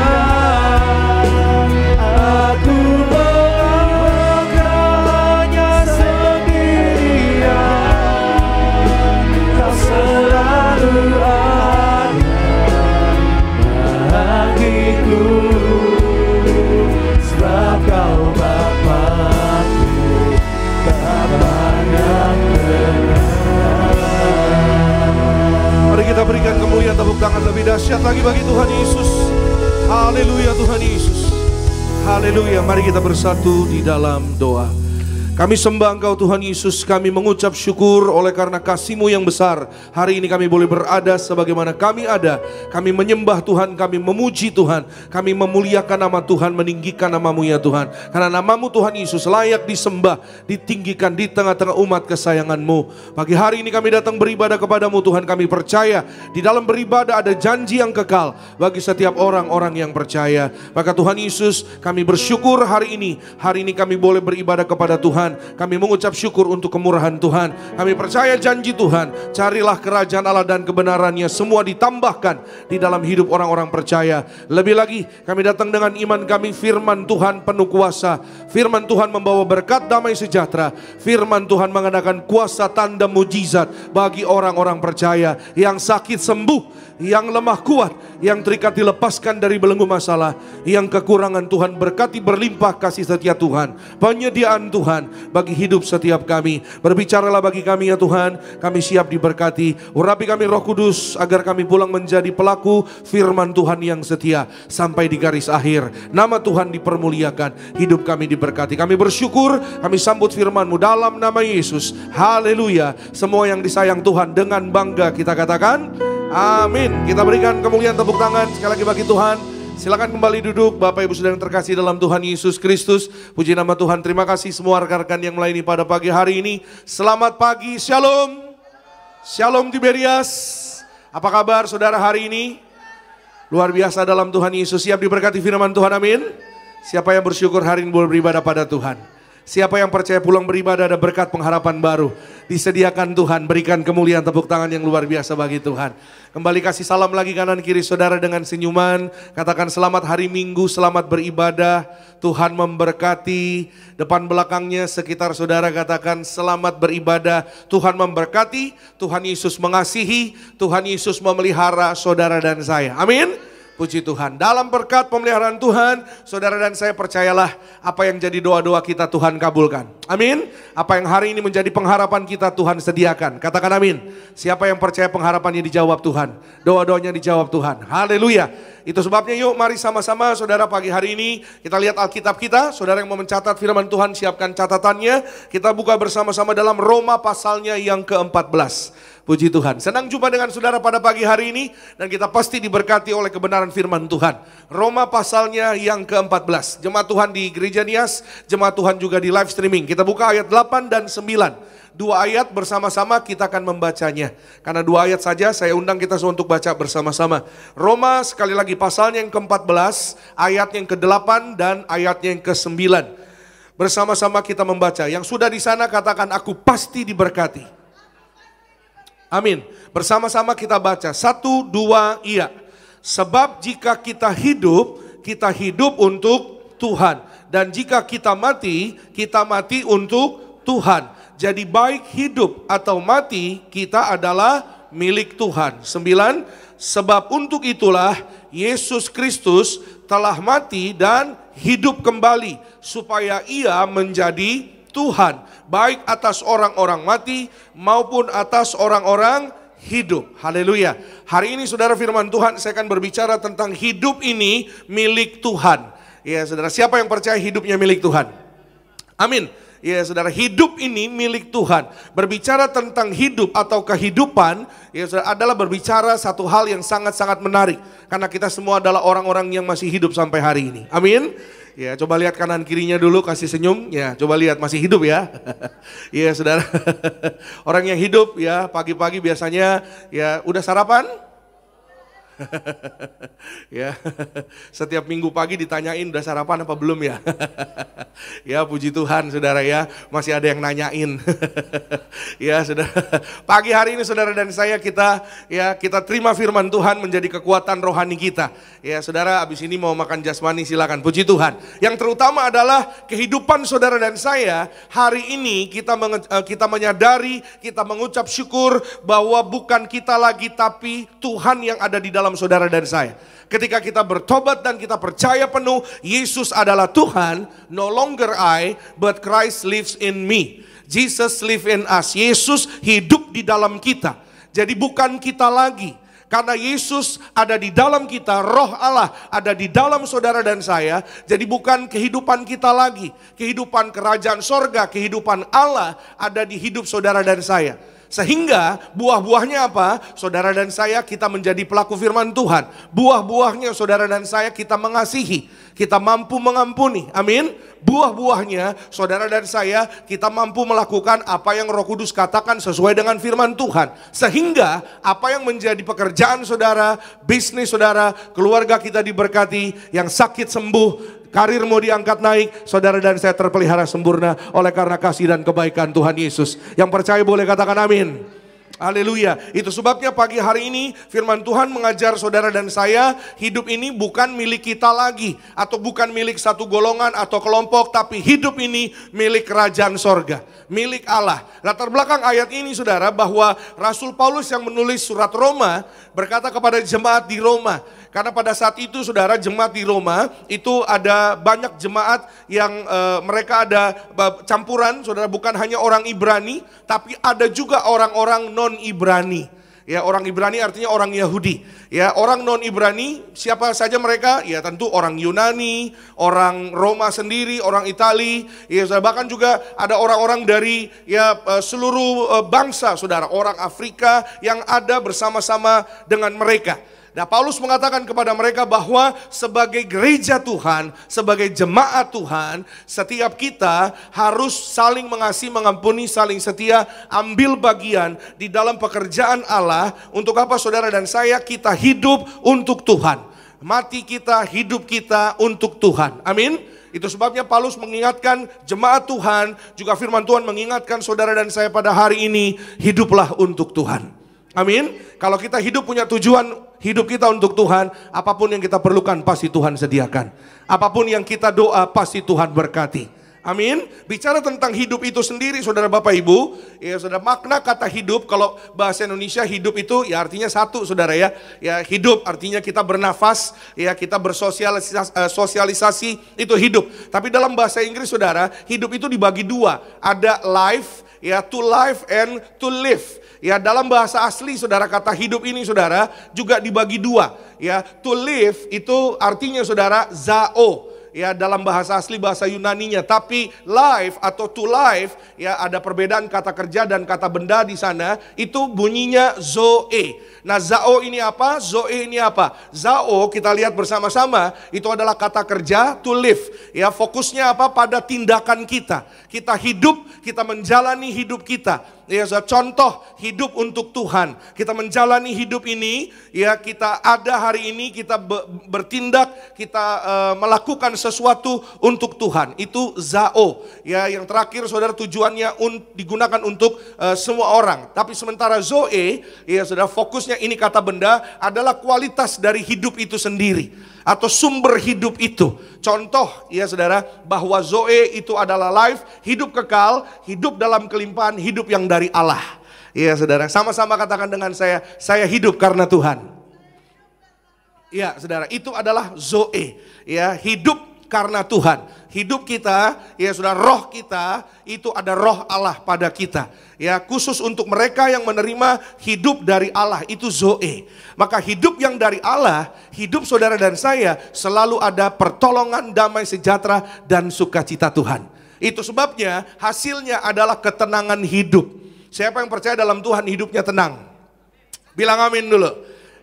aku melangkahnya sendirian. Kau selalu ada bagiku, sebab kau Bapakku, Bapa yang kekal. Mari kita berikan kemuliaan tepuk tangan lebih dahsyat lagi bagi Tuhan Yesus. Haleluya Tuhan Yesus. Haleluya. Mari kita bersatu di dalam doa. Kami sembah Engkau Tuhan Yesus, kami mengucap syukur oleh karena kasih-Mu yang besar. Hari ini kami boleh berada sebagaimana kami ada. Kami menyembah Tuhan, kami memuji Tuhan, kami memuliakan nama Tuhan, meninggikan nama-Mu ya Tuhan. Karena nama-Mu Tuhan Yesus layak disembah, ditinggikan di tengah-tengah umat kesayangan-Mu. Pagi hari ini kami datang beribadah kepada-Mu Tuhan, kami percaya di dalam beribadah ada janji yang kekal bagi setiap orang-orang yang percaya. Maka Tuhan Yesus, kami bersyukur hari ini kami boleh beribadah kepada Tuhan. Kami mengucap syukur untuk kemurahan Tuhan. Kami percaya janji Tuhan, carilah kerajaan Allah dan kebenarannya, semua ditambahkan di dalam hidup orang-orang percaya. Lebih lagi kami datang dengan iman kami, firman Tuhan penuh kuasa. Firman Tuhan membawa berkat damai sejahtera. Firman Tuhan mengadakan kuasa tanda mujizat bagi orang-orang percaya. Yang sakit sembuh, yang lemah kuat, yang terikat dilepaskan dari belenggu masalah, yang kekurangan Tuhan berkati berlimpah kasih setia Tuhan, penyediaan Tuhan bagi hidup setiap kami. Berbicaralah bagi kami ya Tuhan, kami siap diberkati. Urapi kami Roh Kudus agar kami pulang menjadi pelaku firman Tuhan yang setia sampai di garis akhir. Nama Tuhan dipermuliakan, hidup kami diberkati. Kami bersyukur, kami sambut firman-Mu dalam nama Yesus. Haleluya. Semua yang disayang Tuhan dengan bangga kita katakan amin. Kita berikan kemuliaan tepuk tangan sekali lagi bagi Tuhan. Silakan kembali duduk Bapak Ibu Saudara yang terkasih dalam Tuhan Yesus Kristus. Puji nama Tuhan. Terima kasih semua rekan-rekan yang melayani pada pagi hari ini. Selamat pagi, Shalom. Shalom Tiberias. Apa kabar saudara hari ini? Luar biasa dalam Tuhan Yesus. Siap diberkati firman Tuhan, amin. Siapa yang bersyukur hari ini boleh beribadah pada Tuhan? Siapa yang percaya pulang beribadah ada berkat pengharapan baru disediakan Tuhan. Berikan kemuliaan tepuk tangan yang luar biasa bagi Tuhan. Kembali kasih salam lagi kanan kiri saudara dengan senyuman. Katakan selamat hari Minggu, selamat beribadah. Tuhan memberkati. Depan belakangnya sekitar saudara katakan selamat beribadah. Tuhan memberkati, Tuhan Yesus mengasihi, Tuhan Yesus memelihara saudara dan saya. Amin. Puji Tuhan. Dalam berkat pemeliharaan Tuhan, saudara dan saya percayalah apa yang jadi doa-doa kita Tuhan kabulkan. Amin. Apa yang hari ini menjadi pengharapan kita Tuhan sediakan. Katakan amin. Siapa yang percaya pengharapannya dijawab Tuhan. Doa-doanya dijawab Tuhan. Haleluya. Itu sebabnya yuk mari sama-sama saudara pagi hari ini kita lihat Alkitab kita. Saudara yang mau mencatat firman Tuhan siapkan catatannya. Kita buka bersama-sama dalam Roma pasalnya yang ke-14. Puji Tuhan. Senang jumpa dengan saudara pada pagi hari ini dan kita pasti diberkati oleh kebenaran firman Tuhan. Roma pasalnya yang ke-14. Jemaat Tuhan di Gereja Nias, jemaat Tuhan juga di live streaming. Kita buka ayat 8 dan 9. Dua ayat bersama-sama kita akan membacanya. Karena dua ayat saja saya undang kita semua untuk baca bersama-sama. Roma sekali lagi pasalnya yang ke-14, ayat yang ke-8 dan ayatnya yang ke-9. Bersama-sama kita membaca. Yang sudah di sana katakan aku pasti diberkati. Amin. Bersama-sama kita baca. 1, 2, iya. Sebab jika kita hidup untuk Tuhan. Dan jika kita mati untuk Tuhan. Jadi baik hidup atau mati kita adalah milik Tuhan. 9. Sebab untuk itulah Yesus Kristus telah mati dan hidup kembali. Supaya ia menjadi Tuhan, baik atas orang-orang mati maupun atas orang-orang hidup. Haleluya. Hari ini saudara firman Tuhan saya akan berbicara tentang hidup ini milik Tuhan. Ya saudara, siapa yang percaya hidupnya milik Tuhan? Amin. Ya saudara, hidup ini milik Tuhan. Berbicara tentang hidup atau kehidupan ya saudara, adalah berbicara satu hal yang sangat-sangat menarik. Karena kita semua adalah orang-orang yang masih hidup sampai hari ini. Amin. Ya, coba lihat kanan kirinya dulu, kasih senyum. Ya, coba lihat masih hidup ya. Ya, saudara. Orang yang hidup ya, pagi-pagi biasanya ya udah sarapan? Ya, setiap minggu pagi ditanyain udah sarapan apa belum ya. Ya puji Tuhan saudara ya, masih ada yang nanyain. Ya saudara, pagi hari ini saudara dan saya kita terima firman Tuhan menjadi kekuatan rohani kita. Ya saudara, abis ini mau makan jasmani silakan, puji Tuhan. Yang terutama adalah kehidupan saudara dan saya hari ini kita menyadari, kita mengucap syukur bahwa bukan kita lagi tapi Tuhan yang ada di dalam saudara dan saya. Ketika kita bertobat dan kita percaya penuh Yesus adalah Tuhan, no longer I but Christ lives in me. Jesus live in us. Yesus hidup di dalam kita. Jadi bukan kita lagi. Karena Yesus ada di dalam kita, roh Allah ada di dalam saudara dan saya. Jadi bukan kehidupan kita lagi, kehidupan kerajaan sorga, kehidupan Allah ada di hidup saudara dan saya. Sehingga buah-buahnya apa? Saudara dan saya kita menjadi pelaku firman Tuhan. Buah-buahnya saudara dan saya kita mengasihi, kita mampu mengampuni. Amin. Buah-buahnya saudara dan saya kita mampu melakukan apa yang Roh Kudus katakan sesuai dengan firman Tuhan. Sehingga apa yang menjadi pekerjaan saudara, bisnis saudara, keluarga kita diberkati, yang sakit sembuh, karir mau diangkat naik, saudara dan saya terpelihara sempurna oleh karena kasih dan kebaikan Tuhan Yesus. Yang percaya boleh katakan amin. Haleluya. Itu sebabnya pagi hari ini firman Tuhan mengajar saudara dan saya, hidup ini bukan milik kita lagi, atau bukan milik satu golongan atau kelompok, tapi hidup ini milik kerajaan sorga, milik Allah. Latar belakang ayat ini saudara, bahwa Rasul Paulus yang menulis surat Roma berkata kepada jemaat di Roma. Karena pada saat itu saudara, jemaat di Roma itu ada banyak jemaat yang mereka ada campuran saudara, bukan hanya orang Ibrani, tapi ada juga orang-orang non-Ibrani. Ya, orang Ibrani artinya orang Yahudi. Ya, orang non-Ibrani siapa saja mereka? Ya tentu orang Yunani, orang Roma sendiri, orang Itali. Ya, bahkan juga ada orang-orang dari seluruh bangsa saudara, orang Afrika yang ada bersama-sama dengan mereka. Nah, Paulus mengatakan kepada mereka bahwa sebagai gereja Tuhan, sebagai jemaat Tuhan, setiap kita harus saling mengasihi, mengampuni, saling setia, ambil bagian di dalam pekerjaan Allah. Untuk apa saudara dan saya? Kita hidup untuk Tuhan. Mati kita, hidup kita untuk Tuhan. Amin. Itu sebabnya Paulus mengingatkan jemaat Tuhan, juga firman Tuhan mengingatkan saudara dan saya pada hari ini, hiduplah untuk Tuhan. Amin. Kalau kita hidup punya tujuan hidup kita untuk Tuhan, apapun yang kita perlukan pasti Tuhan sediakan. Apapun yang kita doa pasti Tuhan berkati. Amin. Bicara tentang hidup itu sendiri saudara Bapak Ibu, ya saudara, makna kata hidup kalau bahasa Indonesia hidup itu ya artinya satu saudara ya. Ya hidup artinya kita bernafas, ya kita bersosialisasi, itu hidup. Tapi dalam bahasa Inggris saudara, hidup itu dibagi dua. Ada life, ya to life and to live. Ya dalam bahasa asli saudara, kata hidup ini saudara juga dibagi dua. Ya to live itu artinya saudara zao. Ya dalam bahasa asli bahasa Yunaninya, tapi life atau to life ya ada perbedaan kata kerja dan kata benda di sana, itu bunyinya zoe. Nah, zao ini apa? Zoe ini apa? Zao kita lihat bersama-sama itu adalah kata kerja to live. Ya fokusnya apa? Pada tindakan kita. Kita hidup, kita menjalani hidup kita. Ya, contoh hidup untuk Tuhan. Kita menjalani hidup ini, ya kita ada hari ini, kita bertindak, kita melakukan sesuatu untuk Tuhan. Itu zao. Ya, yang terakhir saudara, tujuannya digunakan untuk semua orang. Tapi sementara zoe, ya saudara, fokusnya ini kata benda adalah kualitas dari hidup itu sendiri atau sumber hidup itu. Contoh ya saudara, bahwa zoe itu adalah life, hidup kekal, hidup dalam kelimpahan, hidup yang dari Allah. Ya saudara, sama-sama katakan dengan saya hidup karena Tuhan. Ya saudara, itu adalah zoe. Ya, hidup karena Tuhan. Hidup kita, ya saudara, roh kita itu ada roh Allah pada kita. Ya, khusus untuk mereka yang menerima hidup dari Allah, itu zoe. Maka hidup yang dari Allah, hidup saudara dan saya selalu ada pertolongan, damai sejahtera dan sukacita Tuhan. Itu sebabnya hasilnya adalah ketenangan hidup. Siapa yang percaya dalam Tuhan hidupnya tenang? Bilang amin dulu.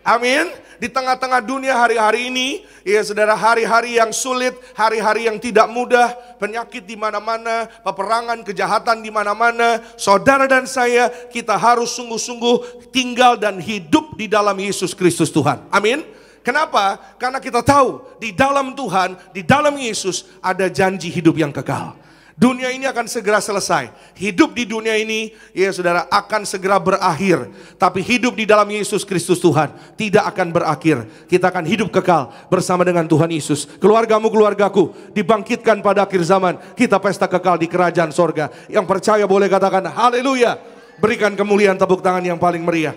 Amin. Di tengah-tengah dunia hari-hari ini, ya saudara, hari-hari yang sulit, hari-hari yang tidak mudah, penyakit di mana-mana, peperangan, kejahatan di mana-mana, saudara dan saya, kita harus sungguh-sungguh tinggal dan hidup di dalam Yesus Kristus Tuhan. Amin. Kenapa? Karena kita tahu di dalam Tuhan, di dalam Yesus ada janji hidup yang kekal. Dunia ini akan segera selesai. Hidup di dunia ini, ya saudara, akan segera berakhir. Tapi hidup di dalam Yesus Kristus Tuhan tidak akan berakhir. Kita akan hidup kekal bersama dengan Tuhan Yesus. Keluargamu, keluargaku dibangkitkan pada akhir zaman. Kita pesta kekal di kerajaan sorga. Yang percaya boleh katakan haleluya. Berikan kemuliaan, tepuk tangan yang paling meriah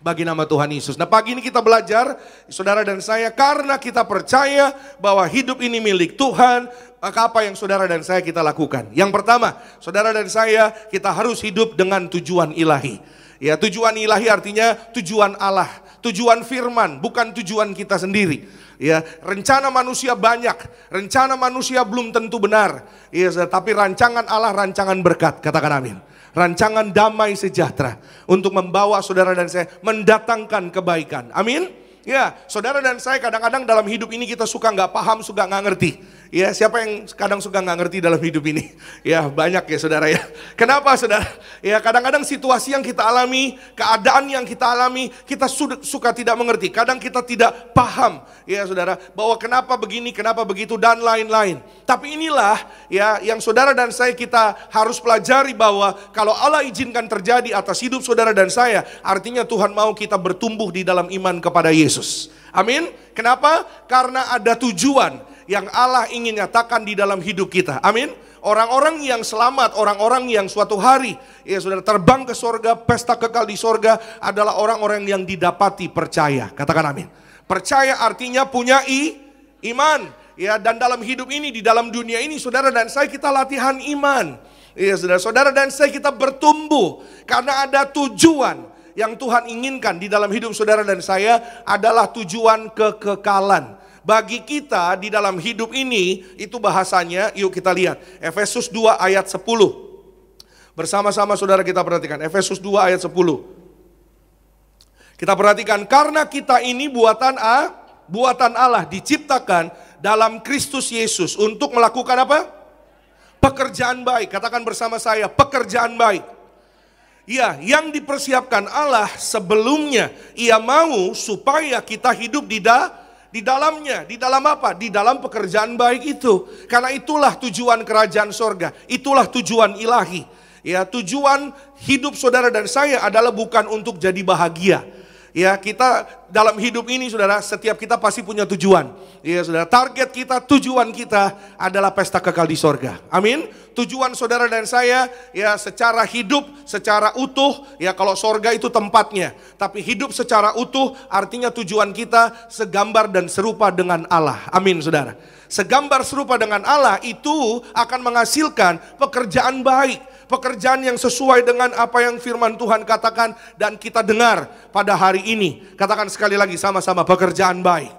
bagi nama Tuhan Yesus. Nah, pagi ini kita belajar, saudara dan saya, karena kita percaya bahwa hidup ini milik Tuhan, maka apa yang saudara dan saya kita lakukan? Yang pertama, saudara dan saya, kita harus hidup dengan tujuan ilahi. Ya, tujuan ilahi artinya tujuan Allah. Tujuan firman, bukan tujuan kita sendiri. Ya, rencana manusia banyak, rencana manusia belum tentu benar. Ya, tapi rancangan Allah rancangan berkat, katakan amin. Rancangan damai sejahtera untuk membawa saudara dan saya mendatangkan kebaikan. Amin. Ya, saudara dan saya kadang-kadang dalam hidup ini kita suka nggak paham, suka nggak ngerti. Ya, siapa yang kadang suka nggak ngerti dalam hidup ini? Ya, banyak ya saudara ya. Kenapa saudara? Ya, kadang-kadang situasi yang kita alami, keadaan yang kita alami, kita suka tidak mengerti. Kadang kita tidak paham, ya saudara, bahwa kenapa begini, kenapa begitu, dan lain-lain. Tapi inilah ya yang saudara dan saya kita harus pelajari, bahwa kalau Allah izinkan terjadi atas hidup saudara dan saya, artinya Tuhan mau kita bertumbuh di dalam iman kepada Yesus. Amin. Kenapa? Karena ada tujuan yang Allah ingin nyatakan di dalam hidup kita. Amin. Orang-orang yang selamat, orang-orang yang suatu hari ya saudara terbang ke sorga, pesta kekal di sorga, adalah orang-orang yang didapati percaya. Katakan amin. Percaya artinya punya iman. Ya, dan dalam hidup ini, di dalam dunia ini, saudara dan saya kita latihan iman. Ya, saudara dan saya kita bertumbuh karena ada tujuan yang Tuhan inginkan di dalam hidup saudara dan saya, adalah tujuan kekekalan. Bagi kita di dalam hidup ini, itu bahasanya, yuk kita lihat Efesus 2 ayat 10. Bersama-sama saudara kita perhatikan Efesus 2 ayat 10. Kita perhatikan, karena kita ini buatan Allah, diciptakan dalam Kristus Yesus untuk melakukan apa? Pekerjaan baik. Katakan bersama saya, pekerjaan baik. Ya, yang dipersiapkan Allah sebelumnya. Ia mau supaya kita hidup di dalamnya. Di dalam apa? Di dalam pekerjaan baik itu. Karena itulah tujuan kerajaan sorga. Itulah tujuan ilahi. Ya, tujuan hidup saudara dan saya adalah bukan untuk jadi bahagia. Ya, kita dalam hidup ini saudara, setiap kita pasti punya tujuan. Ya saudara, target kita, tujuan kita adalah pesta kekal di sorga. Amin. Tujuan saudara dan saya ya secara hidup, secara utuh, ya kalau sorga itu tempatnya. Tapi hidup secara utuh artinya tujuan kita segambar dan serupa dengan Allah. Amin saudara. Segambar serupa dengan Allah itu akan menghasilkan pekerjaan baik. Pekerjaan yang sesuai dengan apa yang firman Tuhan katakan dan kita dengar pada hari ini. Katakan sekali lagi sama-sama, pekerjaan baik.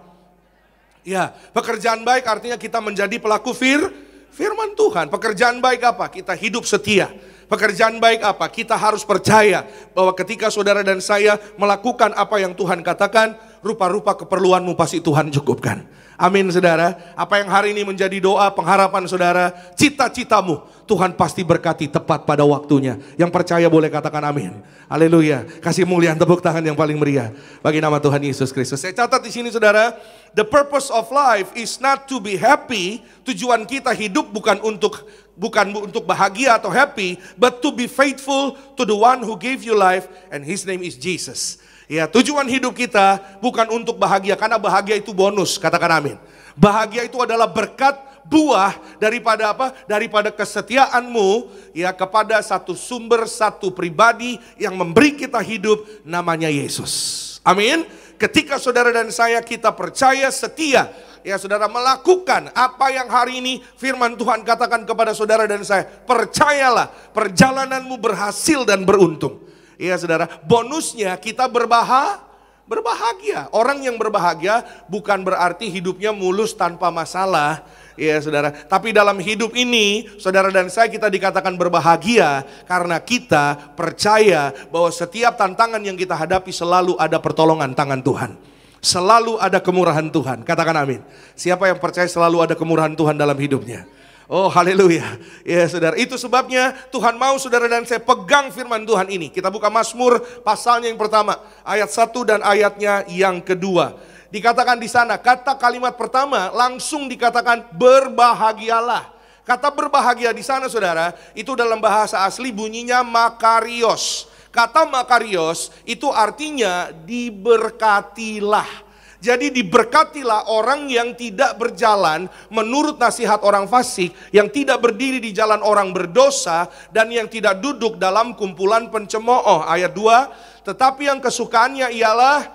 Ya, pekerjaan baik artinya kita menjadi pelaku firman Tuhan. Pekerjaan baik apa? Kita hidup setia. Pekerjaan baik apa? Kita harus percaya bahwa ketika saudara dan saya melakukan apa yang Tuhan katakan, rupa-rupa keperluanmu pasti Tuhan cukupkan. Amin saudara. Apa yang hari ini menjadi doa pengharapan saudara, cita-citamu Tuhan pasti berkati tepat pada waktunya. Yang percaya boleh katakan amin. Haleluya. Kasih muliaan tepuk tangan yang paling meriah bagi nama Tuhan Yesus Kristus. Saya catat di sini saudara, the purpose of life is not to be happy. Tujuan kita hidup bukan untuk bahagia atau happy, but to be faithful to the one who gave you life, and his name is Jesus. Ya, tujuan hidup kita bukan untuk bahagia, karena bahagia itu bonus, katakan amin. Bahagia itu adalah berkat, buah daripada apa? Daripada kesetiaanmu ya kepada satu sumber, satu pribadi yang memberi kita hidup, namanya Yesus. Amin. Ketika saudara dan saya kita percaya, setia, ya saudara melakukan apa yang hari ini firman Tuhan katakan kepada saudara dan saya, percayalah perjalananmu berhasil dan beruntung. Ya saudara, bonusnya kita berbahagia. Orang yang berbahagia bukan berarti hidupnya mulus tanpa masalah. Ya saudara, tapi dalam hidup ini saudara dan saya kita dikatakan berbahagia karena kita percaya bahwa setiap tantangan yang kita hadapi selalu ada pertolongan tangan Tuhan. Selalu ada kemurahan Tuhan, katakan amin. Siapa yang percaya selalu ada kemurahan Tuhan dalam hidupnya? Oh haleluya. Ya saudara, itu sebabnya Tuhan mau saudara dan saya pegang firman Tuhan ini. Kita buka Mazmur pasalnya yang pertama, ayat 1 dan ayatnya yang kedua. Dikatakan di sana, kata kalimat pertama langsung dikatakan berbahagialah. Kata berbahagia di sana saudara, itu dalam bahasa asli bunyinya makarios. Kata makarios itu artinya diberkatilah. Jadi diberkatilah orang yang tidak berjalan menurut nasihat orang fasik, yang tidak berdiri di jalan orang berdosa, dan yang tidak duduk dalam kumpulan pencemooh. Ayat 2, tetapi yang kesukaannya ialah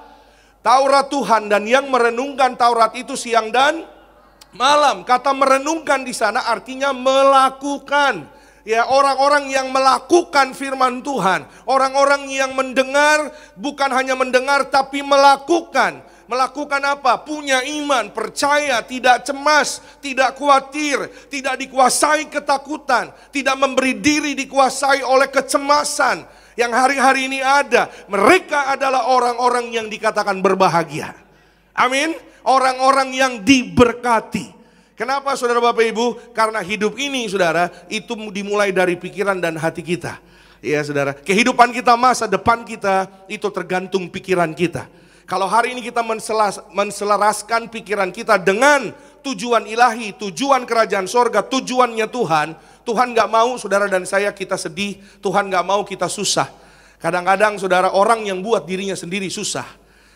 Taurat Tuhan, dan yang merenungkan Taurat itu siang dan malam. Kata merenungkan di sana artinya melakukan. Ya, orang-orang yang melakukan firman Tuhan, orang-orang yang mendengar, bukan hanya mendengar tapi melakukan. Melakukan apa? Punya iman, percaya, tidak cemas, tidak khawatir, tidak dikuasai ketakutan, tidak memberi diri dikuasai oleh kecemasan yang hari-hari ini ada. Mereka adalah orang-orang yang dikatakan berbahagia. Amin. Orang-orang yang diberkati. Kenapa saudara Bapak Ibu? Karena hidup ini saudara, itu dimulai dari pikiran dan hati kita. Ya saudara, kehidupan kita, masa depan kita, itu tergantung pikiran kita. Kalau hari ini kita menselaraskan pikiran kita dengan tujuan ilahi, tujuan kerajaan sorga, tujuannya Tuhan. Tuhan gak mau saudara dan saya kita sedih, Tuhan gak mau kita susah. Kadang-kadang saudara, orang yang buat dirinya sendiri susah.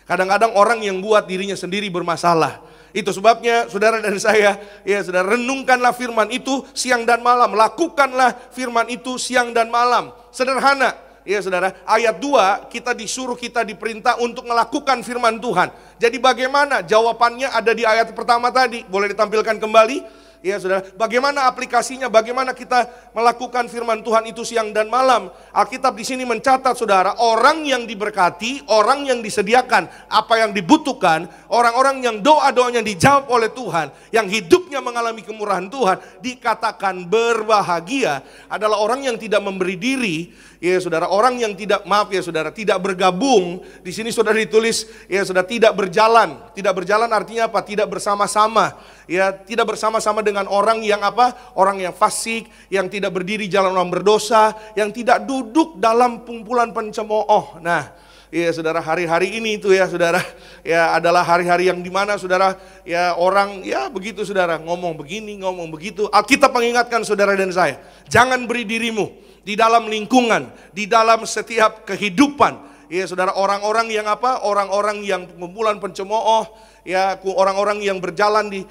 Kadang-kadang orang yang buat dirinya sendiri bermasalah. Itu sebabnya saudara dan saya, ya saudara, renungkanlah firman itu siang dan malam. Lakukanlah firman itu siang dan malam. Sederhana, ya saudara. Ayat 2 kita diperintah untuk melakukan firman Tuhan. Jadi bagaimana? Jawabannya ada di ayat pertama tadi. Boleh ditampilkan kembali? Ya saudara, bagaimana aplikasinya, bagaimana kita melakukan firman Tuhan itu siang dan malam. Alkitab di sini mencatat saudara, orang yang diberkati, orang yang disediakan apa yang dibutuhkan, orang-orang yang doa-doanya dijawab oleh Tuhan, yang hidupnya mengalami kemurahan Tuhan, dikatakan berbahagia adalah orang yang tidak memberi diri, ya saudara, orang yang tidak, maaf ya saudara, tidak bergabung. Di sini saudara ditulis, ya saudara, tidak berjalan. Tidak berjalan artinya apa? Tidak bersama-sama. Ya, tidak bersama-sama dengan orang yang apa? Orang yang fasik, yang tidak berdiri jalan orang berdosa, yang tidak duduk dalam kumpulan pencemooh. Nah, ya saudara, hari-hari ini itu ya saudara, ya adalah hari-hari yang dimana saudara, ya orang ya begitu saudara, ngomong begini, ngomong begitu. Alkitab mengingatkan saudara dan saya, jangan beri dirimu di dalam lingkungan, di dalam setiap kehidupan. Ya saudara, orang-orang yang apa? Orang-orang yang kumpulan pencemooh, ya orang-orang yang berjalan di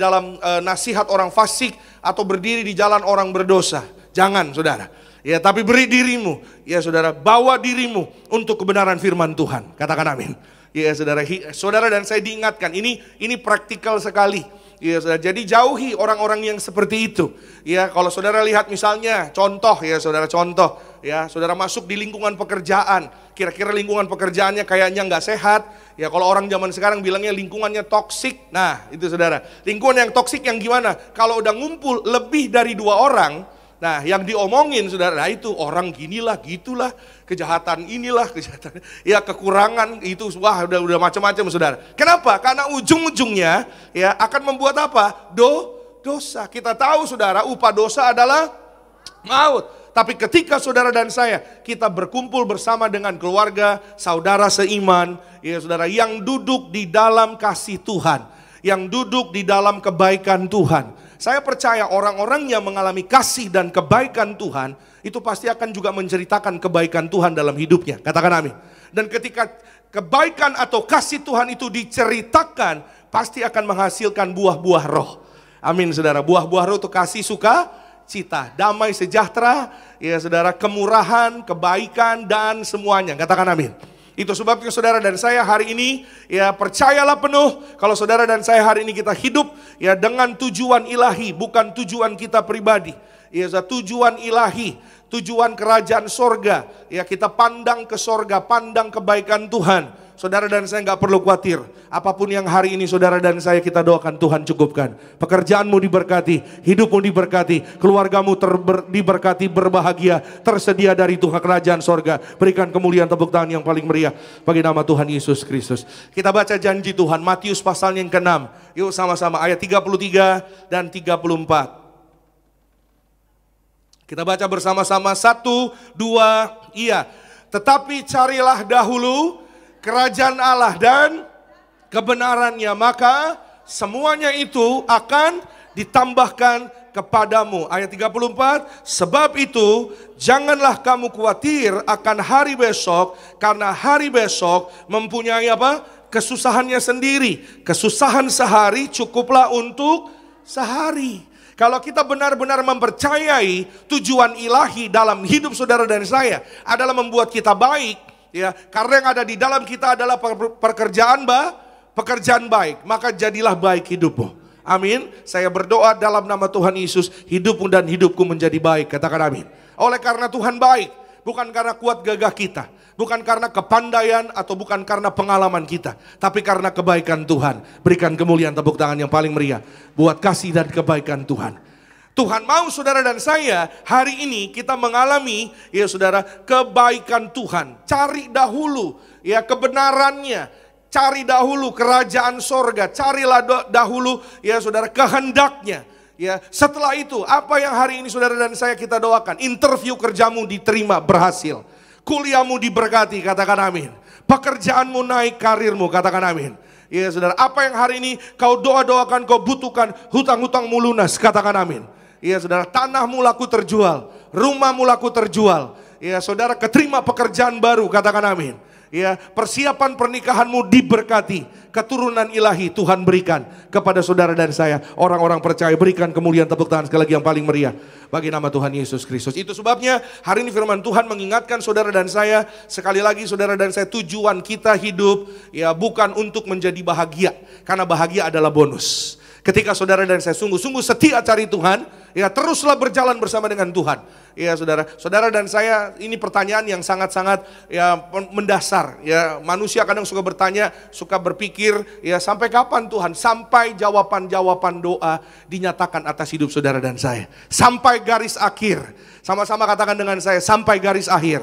dalam nasihat orang fasik atau berdiri di jalan orang berdosa. Jangan saudara. Ya, tapi beri dirimu, ya saudara, bawa dirimu untuk kebenaran firman Tuhan. Katakan amin. Ya saudara, saudara dan saya diingatkan, ini praktikal sekali. Ya saudara, jadi jauhi orang-orang yang seperti itu. Ya, kalau saudara lihat misalnya contoh, ya saudara, contoh, ya saudara masuk di lingkungan pekerjaan, kira-kira lingkungan pekerjaannya kayaknya nggak sehat. Ya, kalau orang zaman sekarang bilangnya lingkungannya toksik. Nah, itu saudara, lingkungan yang toksik yang gimana? Kalau udah ngumpul lebih dari 2 orang, nah yang diomongin saudara, nah itu orang ginilah, gitulah, kejahatan inilah, kejahatan, ya kekurangan itu, wah udah macam-macam saudara. Kenapa? Karena ujung-ujungnya ya akan membuat apa? Dosa. Kita tahu saudara, upah dosa adalah maut. Tapi ketika saudara dan saya, kita berkumpul bersama dengan keluarga, saudara seiman, ya saudara, yang duduk di dalam kasih Tuhan, yang duduk di dalam kebaikan Tuhan. Saya percaya orang-orang yang mengalami kasih dan kebaikan Tuhan, itu pasti akan juga menceritakan kebaikan Tuhan dalam hidupnya. Katakan amin. Dan ketika kebaikan atau kasih Tuhan itu diceritakan, pasti akan menghasilkan buah-buah roh. Amin saudara, buah-buah roh itu kasih, suka, cita, damai, sejahtera, ya saudara, kemurahan, kebaikan, dan semuanya. Katakan amin. Itu sebabnya saudara dan saya hari ini, ya percayalah penuh, kalau saudara dan saya hari ini kita hidup ya dengan tujuan ilahi, bukan tujuan kita pribadi. Ya, tujuan ilahi, tujuan kerajaan sorga. Ya, kita pandang ke sorga, pandang kebaikan Tuhan. Saudara dan saya nggak perlu khawatir. Apapun yang hari ini saudara dan saya kita doakan, Tuhan cukupkan. Pekerjaanmu diberkati, hidupmu diberkati, keluargamu diberkati, berbahagia, tersedia dari Tuhan kerajaan sorga. Berikan kemuliaan, tepuk tangan yang paling meriah bagi nama Tuhan Yesus Kristus. Kita baca janji Tuhan, Matius pasal yang ke-6. Yuk sama-sama, ayat 33 dan 34. Kita baca bersama-sama, 1, 2, iya. Tetapi carilah dahulu kerajaan Allah dan kebenarannya, maka semuanya itu akan ditambahkan kepadamu. Ayat 34, sebab itu janganlah kamu khawatir akan hari besok, karena hari besok mempunyai apa? Kesusahannya sendiri. Kesusahan sehari cukuplah untuk sehari. Kalau kita benar-benar mempercayai tujuan ilahi dalam hidup saudara dan saya adalah membuat kita baik, ya, karena yang ada di dalam kita adalah pekerjaan baik, maka jadilah baik hidupmu. Amin. Saya berdoa dalam nama Tuhan Yesus, hidupmu dan hidupku menjadi baik. Katakan amin. Oleh karena Tuhan baik, bukan karena kuat gagah kita, bukan karena kepandaian atau bukan karena pengalaman kita, tapi karena kebaikan Tuhan. Berikan kemuliaan tepuk tangan yang paling meriah buat kasih dan kebaikan Tuhan. Tuhan mau saudara dan saya hari ini kita mengalami ya saudara kebaikan Tuhan. Cari dahulu ya kebenarannya. Cari dahulu kerajaan sorga, carilah dahulu ya saudara kehendaknya. Ya, setelah itu apa yang hari ini saudara dan saya kita doakan? Interview kerjamu diterima berhasil. Kuliahmu diberkati, katakan amin. Pekerjaanmu naik, karirmu, katakan amin. Ya saudara, apa yang hari ini kau doa-doakan, kau butuhkan, hutang-hutangmu lunas, katakan amin. Ya saudara, tanahmu laku terjual, rumahmu laku terjual. Ya saudara, keterima pekerjaan baru, katakan amin. Ya, persiapan pernikahanmu diberkati, keturunan ilahi Tuhan berikan kepada saudara dan saya. Orang-orang percaya, berikan kemuliaan tepuk tangan sekali lagi yang paling meriah bagi nama Tuhan Yesus Kristus. Itu sebabnya hari ini firman Tuhan mengingatkan saudara dan saya, sekali lagi saudara dan saya, tujuan kita hidup ya bukan untuk menjadi bahagia, karena bahagia adalah bonus. Ketika saudara dan saya sungguh-sungguh setia cari Tuhan, ya teruslah berjalan bersama dengan Tuhan. Ya saudara dan saya, ini pertanyaan yang sangat-sangat ya mendasar. Ya manusia kadang suka bertanya, suka berpikir, ya sampai kapan Tuhan? Sampai jawaban-jawaban doa dinyatakan atas hidup saudara dan saya. Sampai garis akhir. Sama-sama katakan dengan saya, sampai garis akhir.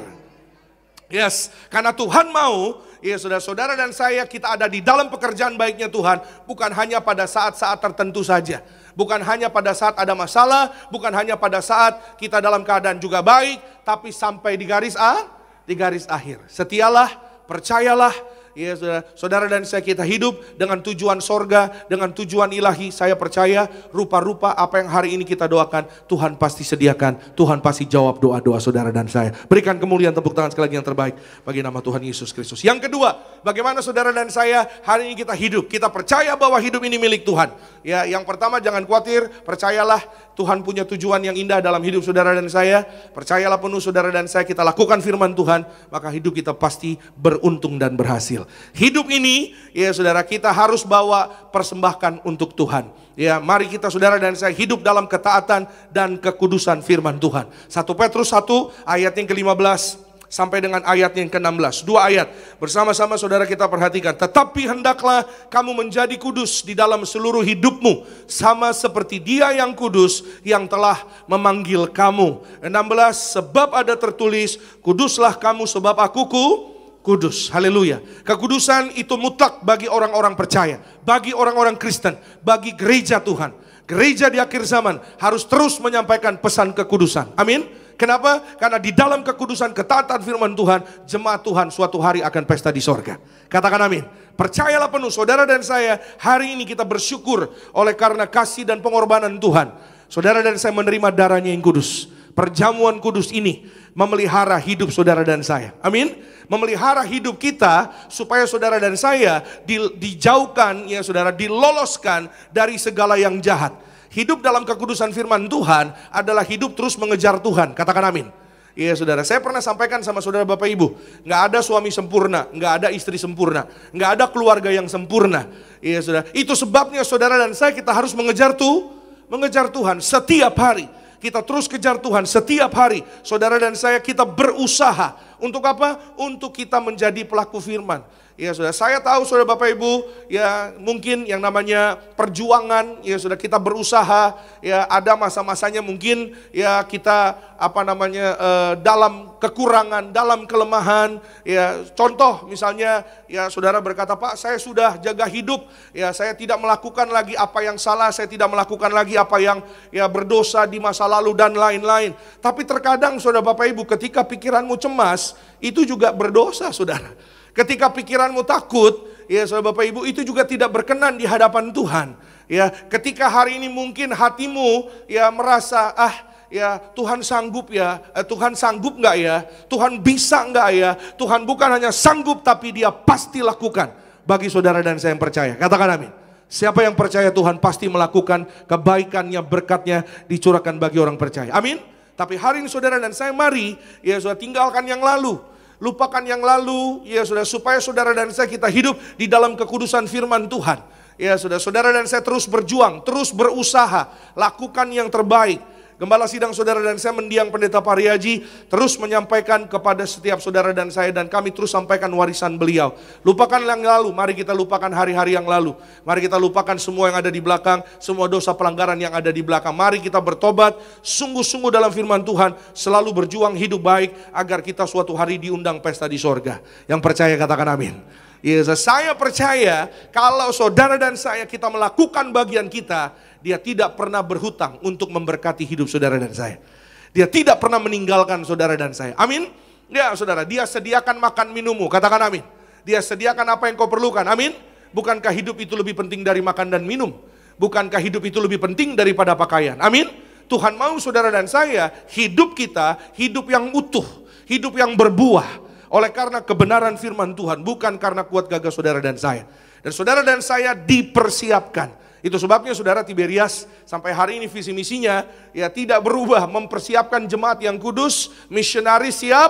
Yes, karena Tuhan mau ya saudara-saudara dan saya kita ada di dalam pekerjaan baiknya Tuhan. Bukan hanya pada saat-saat tertentu saja. Bukan hanya pada saat ada masalah. Bukan hanya pada saat kita dalam keadaan juga baik. Tapi sampai di garis akhir. Setialah, percayalah. Ya saudara dan saya kita hidup dengan tujuan sorga, dengan tujuan ilahi. Saya percaya rupa-rupa apa yang hari ini kita doakan, Tuhan pasti sediakan, Tuhan pasti jawab doa-doa saudara dan saya. Berikan kemuliaan tepuk tangan sekali lagi yang terbaik bagi nama Tuhan Yesus Kristus. Yang kedua, bagaimana saudara dan saya hari ini kita hidup, kita percaya bahwa hidup ini milik Tuhan. Ya, yang pertama jangan khawatir, percayalah Tuhan punya tujuan yang indah dalam hidup saudara dan saya. Percayalah penuh saudara dan saya, kita lakukan firman Tuhan, maka hidup kita pasti beruntung dan berhasil. Hidup ini ya saudara kita harus bawa persembahkan untuk Tuhan. Ya mari kita saudara dan saya hidup dalam ketaatan dan kekudusan firman Tuhan. 1 Petrus 1 ayat yang ke-15 sampai dengan ayat yang ke-16. 2 ayat bersama-sama saudara kita perhatikan. Tetapi hendaklah kamu menjadi kudus di dalam seluruh hidupmu, sama seperti Dia yang kudus yang telah memanggil kamu. 16, sebab ada tertulis, kuduslah kamu sebab aku kudus. Haleluya. Kekudusan itu mutlak bagi orang-orang percaya, bagi orang-orang Kristen, bagi gereja Tuhan. Gereja di akhir zaman harus terus menyampaikan pesan kekudusan. Amin. Kenapa? Karena di dalam kekudusan, ketaatan firman Tuhan, jemaat Tuhan suatu hari akan pesta di sorga. Katakan amin. Percayalah penuh saudara dan saya, hari ini kita bersyukur oleh karena kasih dan pengorbanan Tuhan. Saudara dan saya menerima darahnya yang kudus. Perjamuan kudus ini memelihara hidup saudara dan saya. Amin. Memelihara hidup kita supaya saudara dan saya dijauhkan ya saudara, diloloskan dari segala yang jahat. Hidup dalam kekudusan firman Tuhan adalah hidup terus mengejar Tuhan. Katakan amin. Iya saudara, saya pernah sampaikan sama saudara Bapak Ibu, nggak ada suami sempurna, nggak ada istri sempurna, nggak ada keluarga yang sempurna. Iya saudara, itu sebabnya saudara dan saya kita harus mengejar Tuhan setiap hari. Kita terus kejar Tuhan setiap hari. Saudara dan saya kita berusaha. Untuk apa? Untuk kita menjadi pelaku firman. Ya saudara, saya tahu saudara Bapak Ibu, ya mungkin yang namanya perjuangan, ya saudara kita berusaha, ya ada masa-masanya mungkin ya kita dalam kekurangan, dalam kelemahan, ya contoh misalnya ya saudara berkata, Pak saya sudah jaga hidup, ya saya tidak melakukan lagi apa yang salah, saya tidak melakukan lagi apa yang ya berdosa di masa lalu dan lain-lain. Tapi terkadang saudara Bapak Ibu ketika pikiranmu cemas, itu juga berdosa saudara. Ketika pikiranmu takut, ya saudara Bapak Ibu, itu juga tidak berkenan di hadapan Tuhan. Ya, ketika hari ini mungkin hatimu ya merasa ya Tuhan sanggup ya, Tuhan sanggup nggak ya, Tuhan bisa nggak ya, Tuhan bukan hanya sanggup tapi Dia pasti lakukan. Bagi saudara dan saya yang percaya, katakan amin. Siapa yang percaya Tuhan pasti melakukan kebaikannya, berkatnya dicurahkan bagi orang percaya. Amin. Tapi hari ini saudara dan saya mari ya saudara tinggalkan yang lalu. lupakan yang lalu, ya sudah, supaya saudara dan saya kita hidup di dalam kekudusan firman Tuhan. Ya sudah, saudara dan saya terus berjuang, terus berusaha, lakukan yang terbaik. Gembala sidang saudara dan saya mendiang Pendeta Pariaji terus menyampaikan kepada setiap saudara dan saya, dan kami terus sampaikan warisan beliau. Lupakan yang lalu, mari kita lupakan hari-hari yang lalu. Mari kita lupakan semua yang ada di belakang, semua dosa pelanggaran yang ada di belakang. Mari kita bertobat, sungguh-sungguh dalam firman Tuhan, selalu berjuang hidup baik agar kita suatu hari diundang pesta di sorga. Yang percaya katakan amin. Yes, saya percaya kalau saudara dan saya kita melakukan bagian kita, dia tidak pernah berhutang untuk memberkati hidup saudara dan saya. Dia tidak pernah meninggalkan saudara dan saya. Amin. Ya saudara, dia sediakan makan minummu, katakan amin. Dia sediakan apa yang kau perlukan, amin. Bukankah hidup itu lebih penting dari makan dan minum? Bukankah hidup itu lebih penting daripada pakaian, amin. Tuhan mau saudara dan saya hidup kita, hidup yang utuh, hidup yang berbuah. Oleh karena kebenaran firman Tuhan, bukan karena kuat gagah saudara dan saya. Dan saudara dan saya dipersiapkan. Itu sebabnya saudara Tiberias sampai hari ini visi misinya ya tidak berubah, mempersiapkan jemaat yang kudus, misionaris siap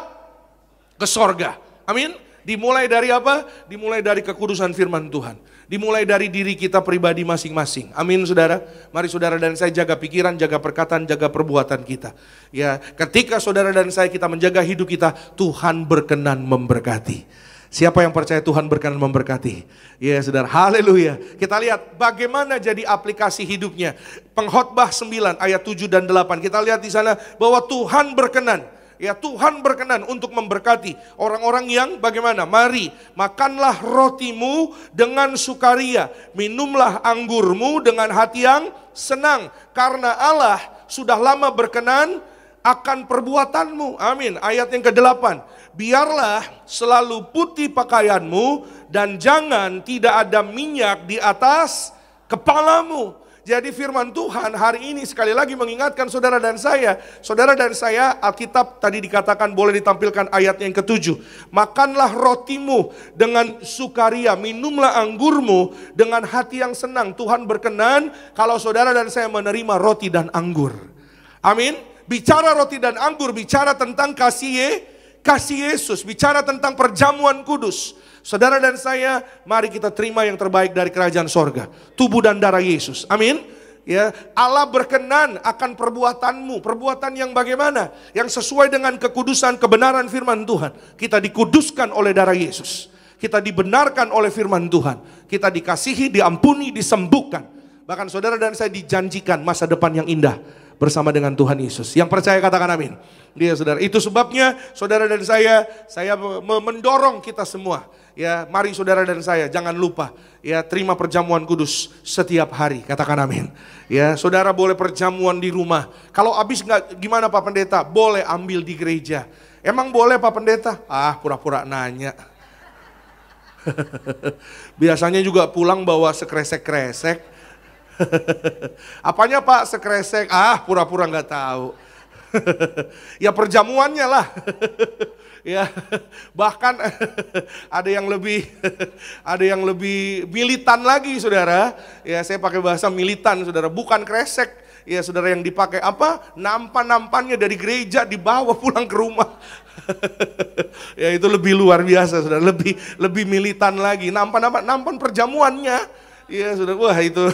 ke sorga. Amin. Dimulai dari apa? Dimulai dari kekudusan firman Tuhan. Dimulai dari diri kita pribadi masing-masing. Amin saudara. Mari saudara dan saya jaga pikiran, jaga perkataan, jaga perbuatan kita. Ya, ketika saudara dan saya kita menjaga hidup kita, Tuhan berkenan memberkati. Siapa yang percaya Tuhan berkenan memberkati? Ya saudara, haleluya. Kita lihat bagaimana jadi aplikasi hidupnya. Pengkhotbah 9 ayat 7 dan 8. Kita lihat di sana bahwa Tuhan berkenan. Ya, Tuhan berkenan untuk memberkati orang-orang yang bagaimana? Mari, makanlah rotimu dengan sukaria, minumlah anggurmu dengan hati yang senang, karena Allah sudah lama berkenan akan perbuatanmu. Amin. Ayat yang ke-8. Biarlah selalu putih pakaianmu dan jangan tidak ada minyak di atas kepalamu. Jadi firman Tuhan hari ini sekali lagi mengingatkan saudara dan saya. Saudara dan saya, Alkitab tadi dikatakan boleh ditampilkan ayat yang ke-7. Makanlah rotimu dengan sukaria, minumlah anggurmu dengan hati yang senang. Tuhan berkenan kalau saudara dan saya menerima roti dan anggur. Amin. Bicara roti dan anggur, bicara tentang kasih Yesus, bicara tentang perjamuan kudus. Saudara dan saya, mari kita terima yang terbaik dari kerajaan sorga, tubuh dan darah Yesus. Amin. Ya, Allah berkenan akan perbuatanmu. Perbuatan yang bagaimana? Yang sesuai dengan kekudusan kebenaran firman Tuhan. Kita dikuduskan oleh darah Yesus. Kita dibenarkan oleh firman Tuhan. Kita dikasihi, diampuni, disembuhkan. Bahkan saudara dan saya dijanjikan masa depan yang indah bersama dengan Tuhan Yesus. Yang percaya katakan amin. Dia saudara, itu sebabnya saudara dan saya mendorong kita semua. Ya, mari saudara dan saya jangan lupa ya terima perjamuan kudus setiap hari. Katakan amin. Ya, saudara boleh perjamuan di rumah. Kalau habis nggak gimana Pak Pendeta? Boleh ambil di gereja. Emang boleh Pak Pendeta? Ah, pura-pura nanya. Biasanya juga pulang bawa sekresek-kresek. Apanya Pak sekresek? Ah, pura-pura nggak tahu. Ya perjamuannya lah. Ya, bahkan ada yang lebih militan lagi saudara. Ya, saya pakai bahasa militan saudara, bukan kresek. Ya saudara, yang dipakai apa? Nampan-nampannya dari gereja dibawa pulang ke rumah. Ya itu lebih luar biasa saudara, lebih militan lagi. Nampan perjamuannya. Ya sudah, wah itu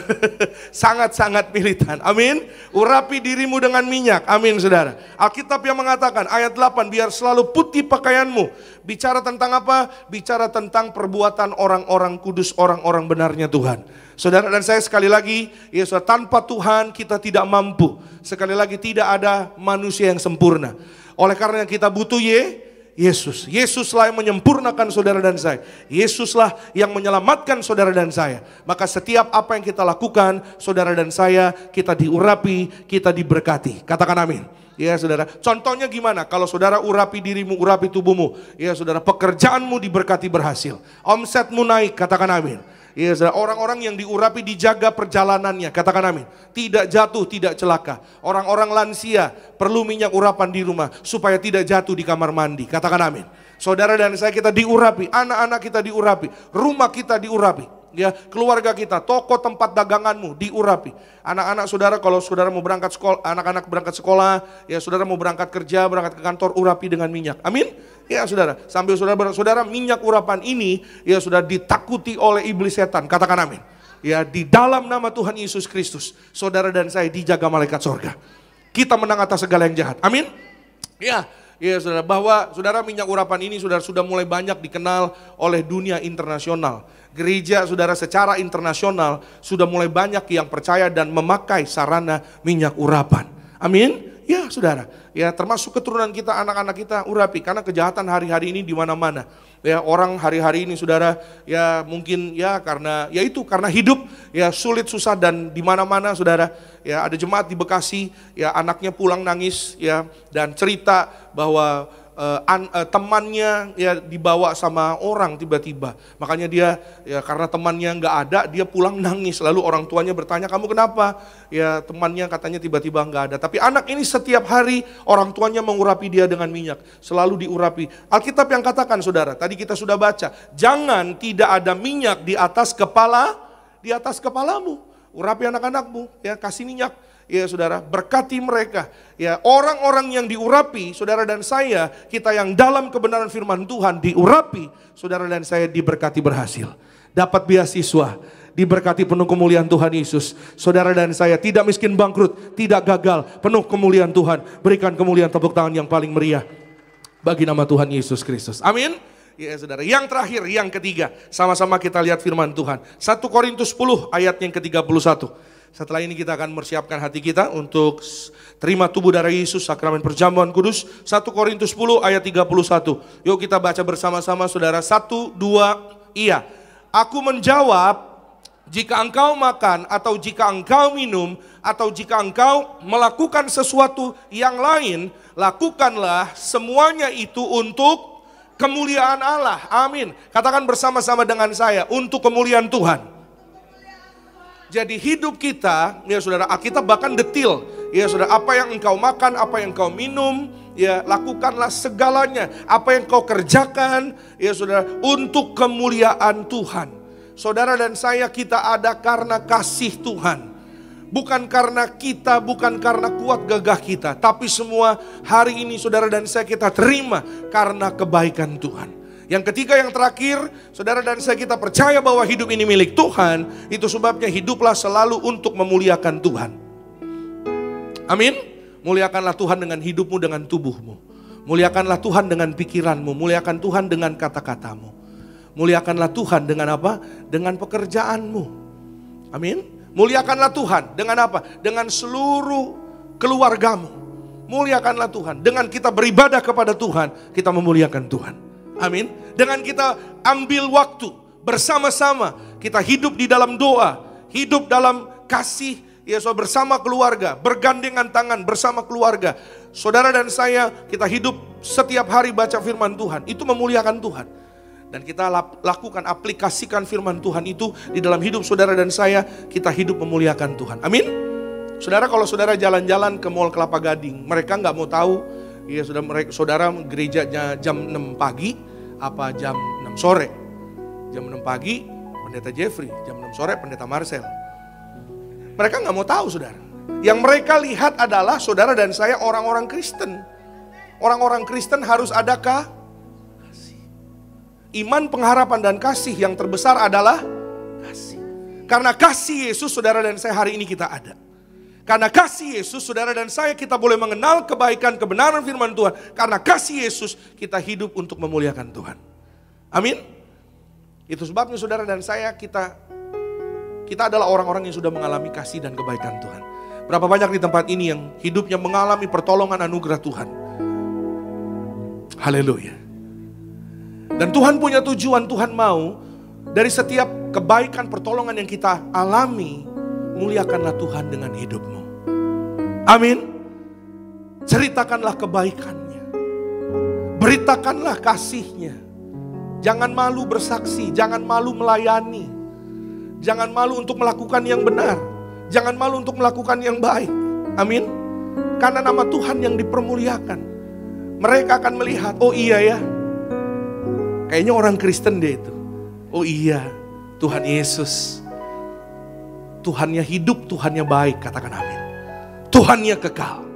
sangat-sangat militan. Amin. Urapi dirimu dengan minyak. Amin saudara. Alkitab yang mengatakan ayat 8, biar selalu putih pakaianmu. Bicara tentang apa? Bicara tentang perbuatan orang-orang kudus, orang-orang benarnya Tuhan. Saudara dan saya sekali lagi, ya saudara, tanpa Tuhan kita tidak mampu. Sekali lagi tidak ada manusia yang sempurna. Oleh karena kita butuh Yesus. Yesuslah yang menyempurnakan saudara dan saya. Yesuslah yang menyelamatkan saudara dan saya. Maka setiap apa yang kita lakukan, saudara dan saya, kita diurapi, kita diberkati. Katakan amin. Ya saudara, contohnya gimana? Kalau saudara urapi dirimu, urapi tubuhmu, ya saudara, pekerjaanmu diberkati berhasil. Omsetmu naik, katakan amin. Ya saudara, orang-orang yang diurapi dijaga perjalanannya, katakan amin. Tidak jatuh, tidak celaka. Orang-orang lansia perlu minyak urapan di rumah supaya tidak jatuh di kamar mandi, katakan amin. Saudara dan saya kita diurapi, anak-anak kita diurapi, rumah kita diurapi. ya, keluarga kita, toko tempat daganganmu diurapi. Anak-anak saudara, kalau saudara mau berangkat sekolah, anak-anak berangkat sekolah, ya saudara mau berangkat kerja, berangkat ke kantor, urapi dengan minyak. Amin. Ya saudara, sambil saudara minyak urapan ini ya sudah ditakuti oleh iblis setan. Katakan amin. Ya, di dalam nama Tuhan Yesus Kristus, saudara dan saya dijaga malaikat sorga. Kita menang atas segala yang jahat. Amin. Ya, saudara, bahwa saudara minyak urapan ini sudah mulai banyak dikenal oleh dunia internasional. Gereja saudara secara internasional sudah mulai banyak yang percaya dan memakai sarana minyak urapan. Amin. Ya saudara, ya termasuk keturunan kita, anak-anak kita urapi. Karena kejahatan hari-hari ini di mana-mana. Ya orang hari-hari ini saudara, ya mungkin ya karena hidup ya sulit, susah, dan di mana-mana saudara. Ya ada jemaat di Bekasi, ya anaknya pulang nangis ya dan cerita bahwa temannya ya dibawa sama orang tiba-tiba. Makanya dia ya karena temannya nggak ada, dia pulang nangis. Lalu orang tuanya bertanya, kamu kenapa? Ya temannya katanya tiba-tiba nggak ada. Tapi anak ini setiap hari orang tuanya mengurapi dia dengan minyak, selalu diurapi. Alkitab yang katakan saudara, tadi kita sudah baca, jangan tidak ada minyak di atas kepalamu. Urapi anak-anakmu, ya kasih minyak. Ya saudara, berkati mereka. Ya orang-orang yang diurapi, saudara dan saya, kita yang dalam kebenaran firman Tuhan diurapi, saudara dan saya diberkati berhasil. Dapat beasiswa, diberkati penuh kemuliaan Tuhan Yesus. Saudara dan saya tidak miskin bangkrut, tidak gagal, penuh kemuliaan Tuhan. Berikan kemuliaan, tepuk tangan yang paling meriah bagi nama Tuhan Yesus Kristus. Amin. Ya saudara, yang terakhir, yang ketiga, sama-sama kita lihat firman Tuhan. 1 Korintus 10 ayat yang ke-31. Setelah ini kita akan mempersiapkan hati kita untuk terima tubuh darah Yesus, sakramen perjamuan kudus. 1 Korintus 10 ayat 31. Yuk kita baca bersama-sama saudara. 1, 2, iya. Aku menjawab, jika engkau makan atau jika engkau minum atau jika engkau melakukan sesuatu yang lain, lakukanlah semuanya itu untuk kemuliaan Allah. Amin. Katakan bersama-sama dengan saya, untuk kemuliaan Tuhan. Jadi hidup kita, ya saudara, kita bahkan detil, ya saudara, apa yang engkau makan, apa yang engkau minum, ya lakukanlah segalanya, apa yang kau kerjakan, ya saudara, untuk kemuliaan Tuhan. Saudara dan saya, kita ada karena kasih Tuhan, bukan karena kita, bukan karena kuat gagah kita, tapi semua hari ini saudara dan saya kita terima karena kebaikan Tuhan. Yang ketiga, yang terakhir, saudara dan saya kita percaya bahwa hidup ini milik Tuhan. Itu sebabnya hiduplah selalu untuk memuliakan Tuhan. Amin. Muliakanlah Tuhan dengan hidupmu, dengan tubuhmu. Muliakanlah Tuhan dengan pikiranmu. Muliakan Tuhan dengan kata-katamu. Muliakanlah Tuhan dengan apa? Dengan pekerjaanmu. Amin. Muliakanlah Tuhan dengan apa? Dengan seluruh keluargamu. Muliakanlah Tuhan. Dengan kita beribadah kepada Tuhan, kita memuliakan Tuhan. Amin. Dengan kita ambil waktu bersama-sama, kita hidup di dalam doa, hidup dalam kasih, ya saudara, bersama keluarga, bergandengan tangan bersama keluarga. Saudara dan saya, kita hidup setiap hari baca firman Tuhan, itu memuliakan Tuhan. Dan kita lakukan, aplikasikan firman Tuhan itu di dalam hidup saudara dan saya, kita hidup memuliakan Tuhan. Amin. Saudara, kalau saudara jalan-jalan ke Mall Kelapa Gading, mereka nggak mau tahu, ya saudara gerejanya jam 6 pagi apa jam 6 sore. Jam 6 pagi pendeta Jeffrey, jam 6 sore pendeta Marcel. Mereka nggak mau tahu saudara. Yang mereka lihat adalah saudara dan saya orang-orang Kristen. Orang-orang Kristen harus ada kasih. Iman, pengharapan dan kasih yang terbesar adalah kasih. Karena kasih Yesus saudara dan saya hari ini kita ada. Karena kasih Yesus, saudara dan saya kita boleh mengenal kebaikan, kebenaran firman Tuhan. Karena kasih Yesus kita hidup untuk memuliakan Tuhan. Amin. Itu sebabnya saudara dan saya kita adalah orang-orang yang sudah mengalami kasih dan kebaikan Tuhan. Berapa banyak di tempat ini yang hidupnya mengalami pertolongan anugerah Tuhan. Haleluya. Dan Tuhan punya tujuan, Tuhan mau dari setiap kebaikan pertolongan yang kita alami, muliakanlah Tuhan dengan hidupmu. Amin. Ceritakanlah kebaikannya. Beritakanlah kasihnya. Jangan malu bersaksi, jangan malu melayani. Jangan malu untuk melakukan yang benar. Jangan malu untuk melakukan yang baik. Amin. Karena nama Tuhan yang dipermuliakan. Mereka akan melihat, oh iya ya. Kayaknya orang Kristen dia itu. Oh iya, Tuhan Yesus, Tuhannya hidup, Tuhannya baik, katakan amin. Tuhannya kekal.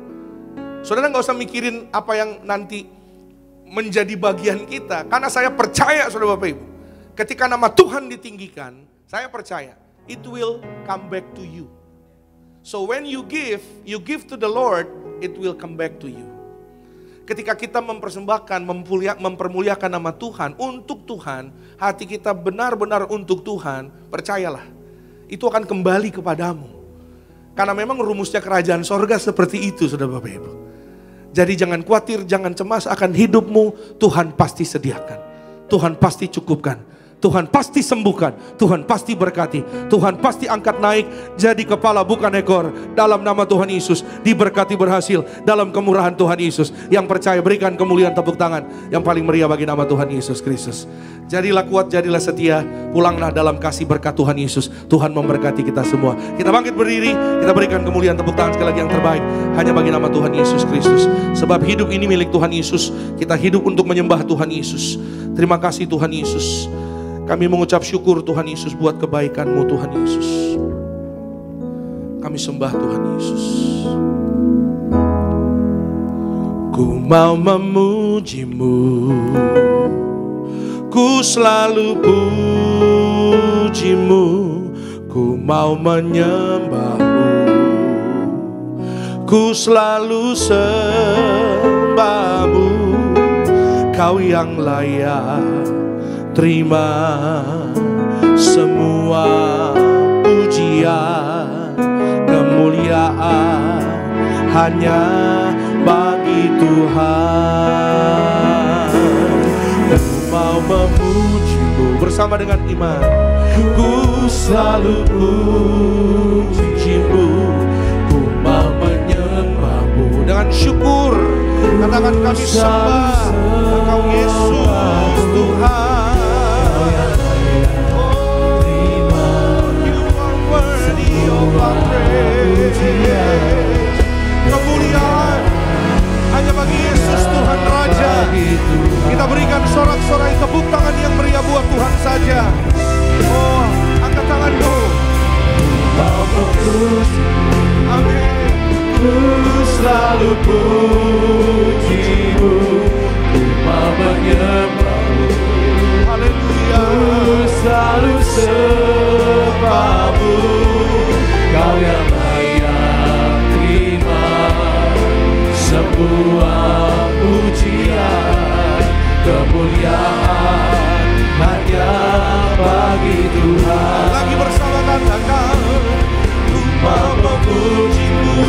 Saudara gak usah mikirin apa yang nanti menjadi bagian kita. Karena saya percaya saudara Bapak Ibu, ketika nama Tuhan ditinggikan, saya percaya it will come back to you. So when you give to the Lord, it will come back to you. Ketika kita mempersembahkan, mempermuliakan nama Tuhan, untuk Tuhan, hati kita benar-benar untuk Tuhan, percayalah, itu akan kembali kepadamu. Karena memang rumusnya kerajaan sorga seperti itu, saudara Bapak Ibu. Jadi jangan khawatir, jangan cemas akan hidupmu, Tuhan pasti sediakan. Tuhan pasti cukupkan. Tuhan pasti sembuhkan, Tuhan pasti berkati, Tuhan pasti angkat naik jadi kepala bukan ekor. Dalam nama Tuhan Yesus, diberkati berhasil dalam kemurahan Tuhan Yesus. Yang percaya berikan kemuliaan tepuk tangan yang paling meriah bagi nama Tuhan Yesus Kristus. Jadilah kuat, jadilah setia, pulanglah dalam kasih berkat Tuhan Yesus. Tuhan memberkati kita semua. Kita bangkit berdiri, kita berikan kemuliaan tepuk tangan sekali lagi yang terbaik hanya bagi nama Tuhan Yesus Kristus. Sebab hidup ini milik Tuhan Yesus, kita hidup untuk menyembah Tuhan Yesus. Terima kasih Tuhan Yesus. Kami mengucap syukur Tuhan Yesus buat kebaikan-Mu Tuhan Yesus. Kami sembah Tuhan Yesus. Ku mau memuji-Mu, ku selalu puji-Mu, ku mau menyembah-Mu, ku selalu sembah-Mu. Kau yang layak terima semua pujian, kemuliaan hanya bagi Tuhan. Ku mau memuji-Mu bersama dengan iman. Ku selalu puji-Mu, ku mau menyembah-Mu dengan syukur. Katakan kami sembah Engkau Yesus Tuhan. Kemuliaan hanya bagi Yesus Tuhan Raja. Kita berikan sorak-sorai tepuk tangan yang meriah buat Tuhan saja. Oh, angkat tanganmu. Amin. Ku selalu puji-Mu, ku mau menyembah-Mu. Haleluya. Ku selalu sembah-Mu. Kau yang layak terima semua pujian, kemuliaan hanya bagi Tuhan. Lagi bersama katakan, ku mau memuji-Mu,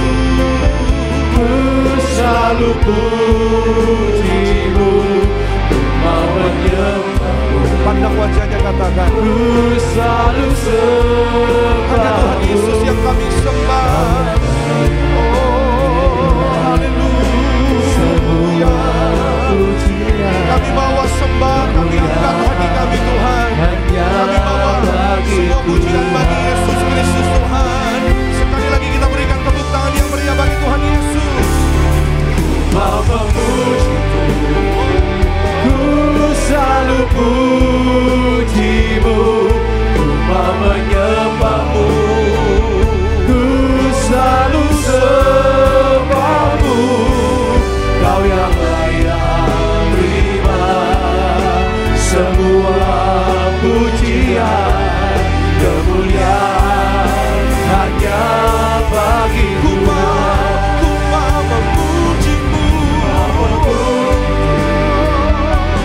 ku selalu puji-Mu, ku mau menyembah-Mu. Pandang wajahnya katakan, ku selalu sembah. Hanya Tuhan Yesus yang kami sembah. Oh, haleluya. Kami bawa sembah, kami angkat hati kami Tuhan. Kami bawa semua pujian bagi Yesus Kristus Tuhan. Sekali lagi kita berikan tepuk tangan yang meriah bagi Tuhan Yesus. Mau memuji-Mu, ku selalu puji-Mu, ku mau menyembah-Mu, ku selalu sembah-Mu. Kau yang layak terima semua pujian, kemuliaan hanya bagi Tuhan. Ku mau memuji-Mu,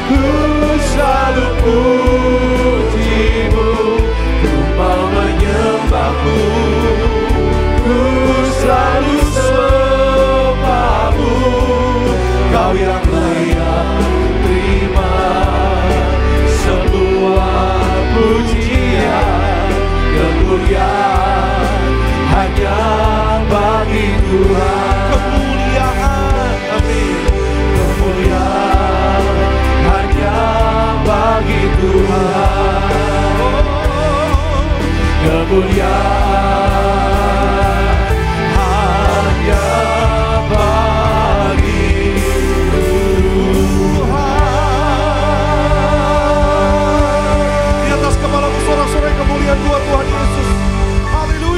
ku selalu puji-Mu, ku mau menyembah-Mu, ku selalu sembah-Mu. Kau yang layak terima semua pujian, kemuliaan hanya bagi Tuhan. Kemuliaan, amin. Kemuliaan hanya bagi Tuhan. Kemuliaan hanya bagi Tuhan. Di atas kepala sorak-sorai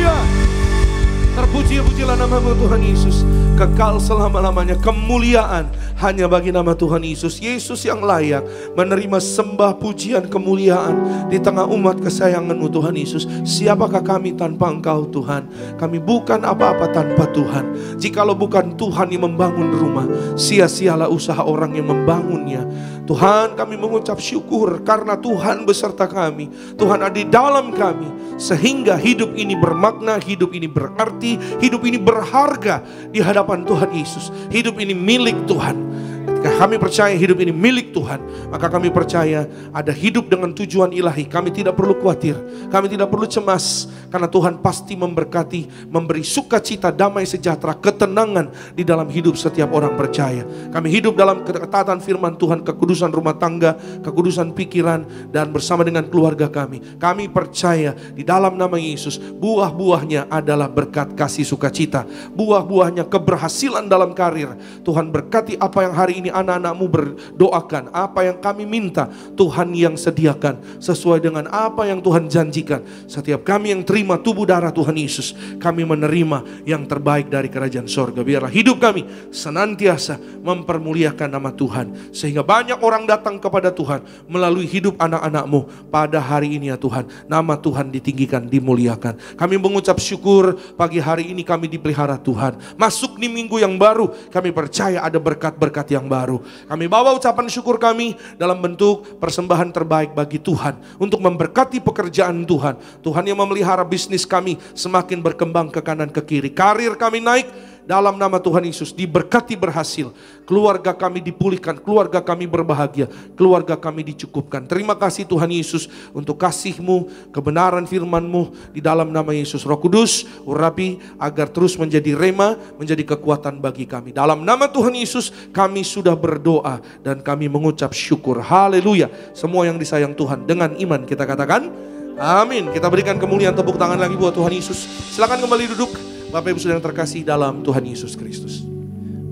Haleluya. Terpuji-pujilah nama-Mu Tuhan Yesus. Kekal selama-lamanya kemuliaan hanya bagi nama Tuhan Yesus. Yesus yang layak menerima sembah, pujian, kemuliaan di tengah umat kesayangan-Mu Tuhan Yesus. Siapakah kami tanpa Engkau Tuhan? Kami bukan apa-apa tanpa Tuhan. Jikalau bukan Tuhan yang membangun rumah, sia-sialah usaha orang yang membangunnya. Tuhan, kami mengucap syukur karena Tuhan beserta kami. Tuhan ada di dalam kami, sehingga hidup ini bermakna, hidup ini berarti, hidup ini berharga di hadapan Tuhan Yesus. Hidup ini milik Tuhan. Ketika kami percaya hidup ini milik Tuhan, maka kami percaya ada hidup dengan tujuan ilahi. Kami tidak perlu khawatir, kami tidak perlu cemas, karena Tuhan pasti memberkati, memberi sukacita, damai sejahtera, ketenangan di dalam hidup setiap orang percaya. Kami hidup dalam ketaatan firman Tuhan, kekudusan rumah tangga, kekudusan pikiran, dan bersama dengan keluarga kami. Kami percaya di dalam nama Yesus, buah-buahnya adalah berkat kasih sukacita, buah-buahnya keberhasilan dalam karir. Tuhan berkati apa yang hari ini anak-anak-Mu berdoakan, apa yang kami minta Tuhan yang sediakan sesuai dengan apa yang Tuhan janjikan. Setiap kami yang terima tubuh darah Tuhan Yesus, kami menerima yang terbaik dari kerajaan sorga. Biarlah hidup kami senantiasa mempermuliakan nama Tuhan, sehingga banyak orang datang kepada Tuhan melalui hidup anak-anak-Mu pada hari ini ya Tuhan. Nama Tuhan ditinggikan, dimuliakan. Kami mengucap syukur pagi hari ini kami dipelihara Tuhan. Masuk di minggu yang baru, kami percaya ada berkat-berkat yang baru. Kami bawa ucapan syukur kami dalam bentuk persembahan terbaik bagi Tuhan, untuk memberkati pekerjaan Tuhan. Tuhan yang memelihara bisnis kami semakin berkembang ke kanan ke kiri. Karir kami naik dalam nama Tuhan Yesus, diberkati berhasil. Keluarga kami dipulihkan, keluarga kami berbahagia, keluarga kami dicukupkan. Terima kasih Tuhan Yesus untuk kasih-Mu, kebenaran firman-Mu. Di dalam nama Yesus, Roh Kudus urapi agar terus menjadi rema, menjadi kekuatan bagi kami. Dalam nama Tuhan Yesus kami sudah berdoa dan kami mengucap syukur. Haleluya. Semua yang disayang Tuhan dengan iman kita katakan amin. Kita berikan kemuliaan, tepuk tangan lagi buat Tuhan Yesus. Silakan kembali duduk Bapak Ibu Saudara yang terkasih dalam Tuhan Yesus Kristus.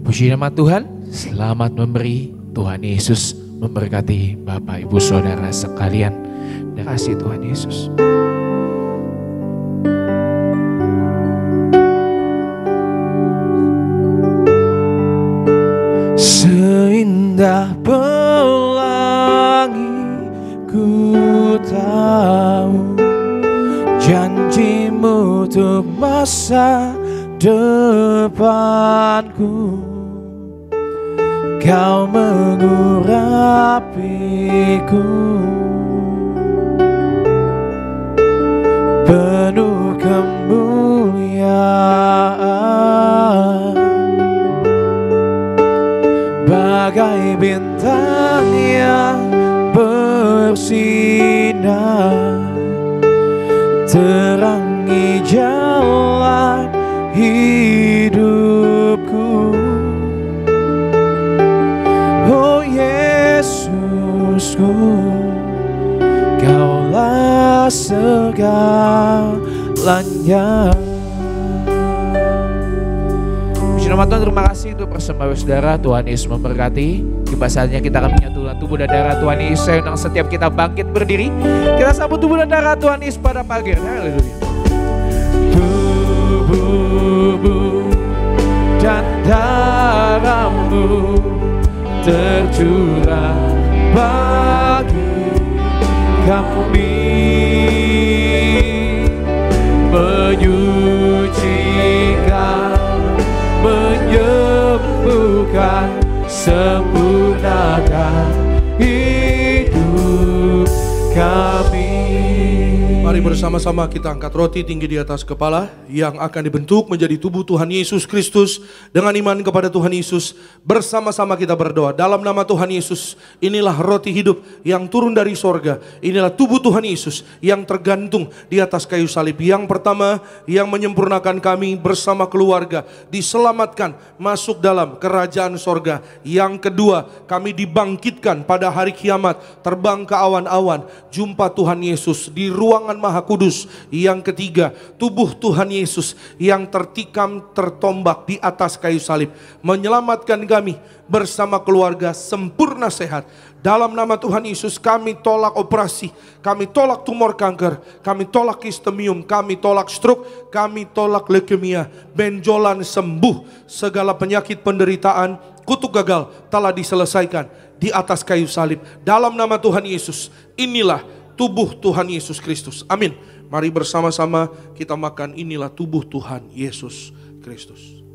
Puji nama Tuhan, selamat memberi. Tuhan Yesus memberkati Bapak Ibu Saudara sekalian. Dan kasih Tuhan Yesus. Seindah pelangi ku tahu janji-Mu untuk masa depanku. Kau mengurapiku penuh kemuliaan, bagai bintang yang bersinar, terangi jalan hidupku. Oh Yesusku, Kaulah segalanya. Puji nama Tuhan, terima kasih untuk persembahan saudara. Tuhan Yesus memberkati. Tiba saatnya kita akan menyatukan tubuh dan darah Tuhan Yesus. Saya undang setiap kita bangkit berdiri. Kita sambut tubuh dan darah Tuhan Yesus pada pagi. Haleluya. Tubuhmu dan darah-Mu tercurah bagi kami, menyucikan, menyembuhkan, sempurnakan hidup kami. Mari bersama-sama kita angkat roti tinggi di atas kepala yang akan dibentuk menjadi tubuh Tuhan Yesus Kristus. Dengan iman kepada Tuhan Yesus, bersama-sama kita berdoa. Dalam nama Tuhan Yesus, inilah roti hidup yang turun dari sorga. Inilah tubuh Tuhan Yesus yang tergantung di atas kayu salib. Yang pertama, yang menyempurnakan kami bersama keluarga, diselamatkan masuk dalam kerajaan sorga. Yang kedua, kami dibangkitkan pada hari kiamat, terbang ke awan-awan, jumpa Tuhan Yesus di ruangan Maha Kudus. Yang ketiga, tubuh Tuhan Yesus yang tertikam, tertombak di atas kayu salib, menyelamatkan kami bersama keluarga sempurna sehat Dalam nama Tuhan Yesus kami tolak operasi, kami tolak tumor kanker, kami tolak kistemium, kami tolak stroke, kami tolak leukemia. Benjolan sembuh, segala penyakit penderitaan, kutuk gagal telah diselesaikan di atas kayu salib. Dalam nama Tuhan Yesus, inilah tubuh Tuhan Yesus Kristus. Amin. Mari bersama-sama kita makan, inilah tubuh Tuhan Yesus Kristus.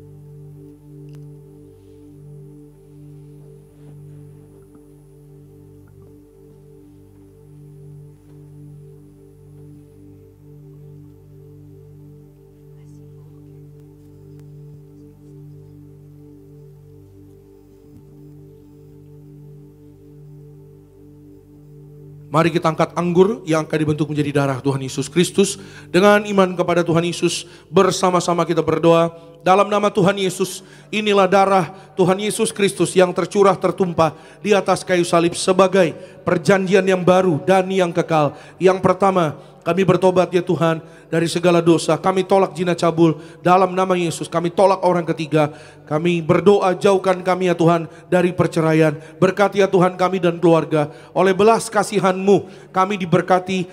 Mari kita angkat anggur yang akan dibentuk menjadi darah Tuhan Yesus Kristus. Dengan iman kepada Tuhan Yesus, bersama-sama kita berdoa. Dalam nama Tuhan Yesus, inilah darah Tuhan Yesus Kristus yang tercurah tertumpah di atas kayu salib sebagai perjanjian yang baru dan yang kekal. Yang pertama, kami bertobat ya Tuhan dari segala dosa. Kami tolak zina cabul dalam nama Yesus. Kami tolak orang ketiga. Kami berdoa, jauhkan kami ya Tuhan dari perceraian. Berkati ya Tuhan kami dan keluarga. Oleh belas kasihan-Mu kami diberkati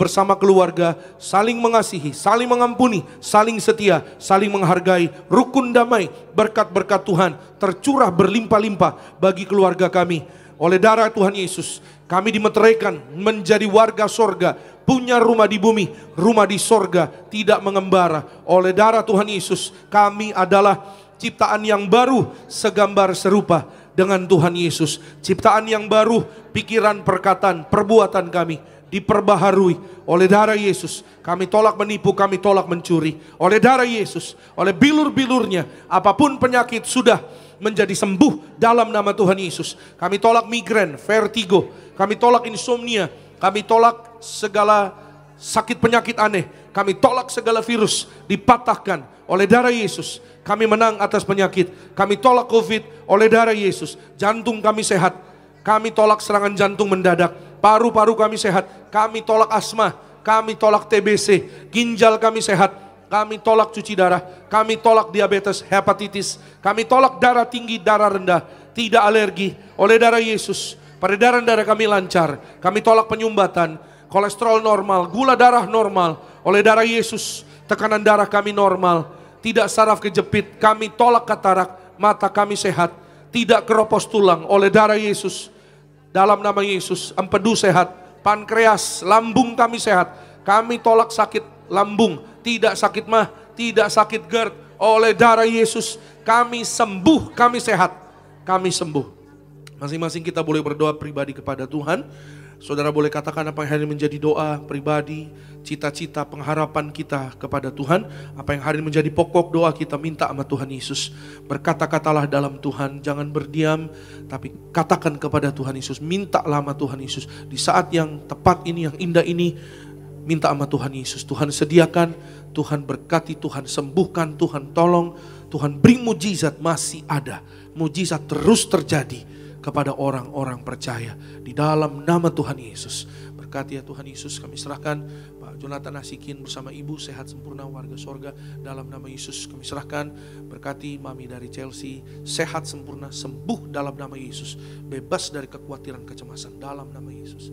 bersama keluarga. Saling mengasihi, saling mengampuni, saling setia, saling menghargai. Rukun damai, berkat-berkat Tuhan tercurah berlimpah-limpah bagi keluarga kami. Oleh darah Tuhan Yesus kami dimeteraikan menjadi warga sorga, punya rumah di bumi, rumah di sorga, tidak mengembara. Oleh darah Tuhan Yesus kami adalah ciptaan yang baru, segambar serupa dengan Tuhan Yesus. Ciptaan yang baru, pikiran, perkataan, perbuatan kami diperbaharui oleh darah Yesus. Kami tolak menipu, kami tolak mencuri. Oleh darah Yesus, oleh bilur-bilurnya, apapun penyakit sudah menjadi sembuh dalam nama Tuhan Yesus. Kami tolak migrain, vertigo, kami tolak insomnia, kami tolak segala sakit penyakit aneh, kami tolak segala virus, dipatahkan oleh darah Yesus. Kami menang atas penyakit, kami tolak COVID oleh darah Yesus. Jantung kami sehat, kami tolak serangan jantung mendadak. Paru-paru kami sehat, kami tolak asma, kami tolak TBC. Ginjal kami sehat, kami tolak cuci darah, kami tolak diabetes, hepatitis, kami tolak darah tinggi, darah rendah, tidak alergi oleh darah Yesus. Peredaran darah kami lancar, kami tolak penyumbatan, kolesterol normal, gula darah normal oleh darah Yesus. Tekanan darah kami normal, tidak saraf kejepit, kami tolak katarak, mata kami sehat, tidak keropos tulang oleh darah Yesus. Dalam nama Yesus, empedu sehat, pankreas, lambung kami sehat, kami tolak sakit lambung, tidak sakit mah, tidak sakit GERD oleh darah Yesus. Kami sembuh, kami sehat, kami sembuh. Masing-masing kita boleh berdoa pribadi kepada Tuhan. Saudara boleh katakan apa yang hari ini menjadi doa pribadi, cita-cita, pengharapan kita kepada Tuhan. Apa yang hari ini menjadi pokok doa kita, minta sama Tuhan Yesus. Berkata-katalah dalam Tuhan, jangan berdiam, tapi katakan kepada Tuhan Yesus. Mintalah sama Tuhan Yesus. Di saat yang tepat ini, yang indah ini, minta sama Tuhan Yesus. Tuhan sediakan, Tuhan berkati, Tuhan sembuhkan, Tuhan tolong, Tuhan beri mujizat, masih ada. Mujizat terus terjadi kepada orang-orang percaya di dalam nama Tuhan Yesus. Berkati ya Tuhan Yesus, kami serahkan Pak Jonathan Nasikin bersama Ibu sehat sempurna warga sorga dalam nama Yesus. Kami serahkan, berkati Mami dari Chelsea sehat sempurna, sembuh dalam nama Yesus, bebas dari kekhawatiran, kecemasan dalam nama Yesus.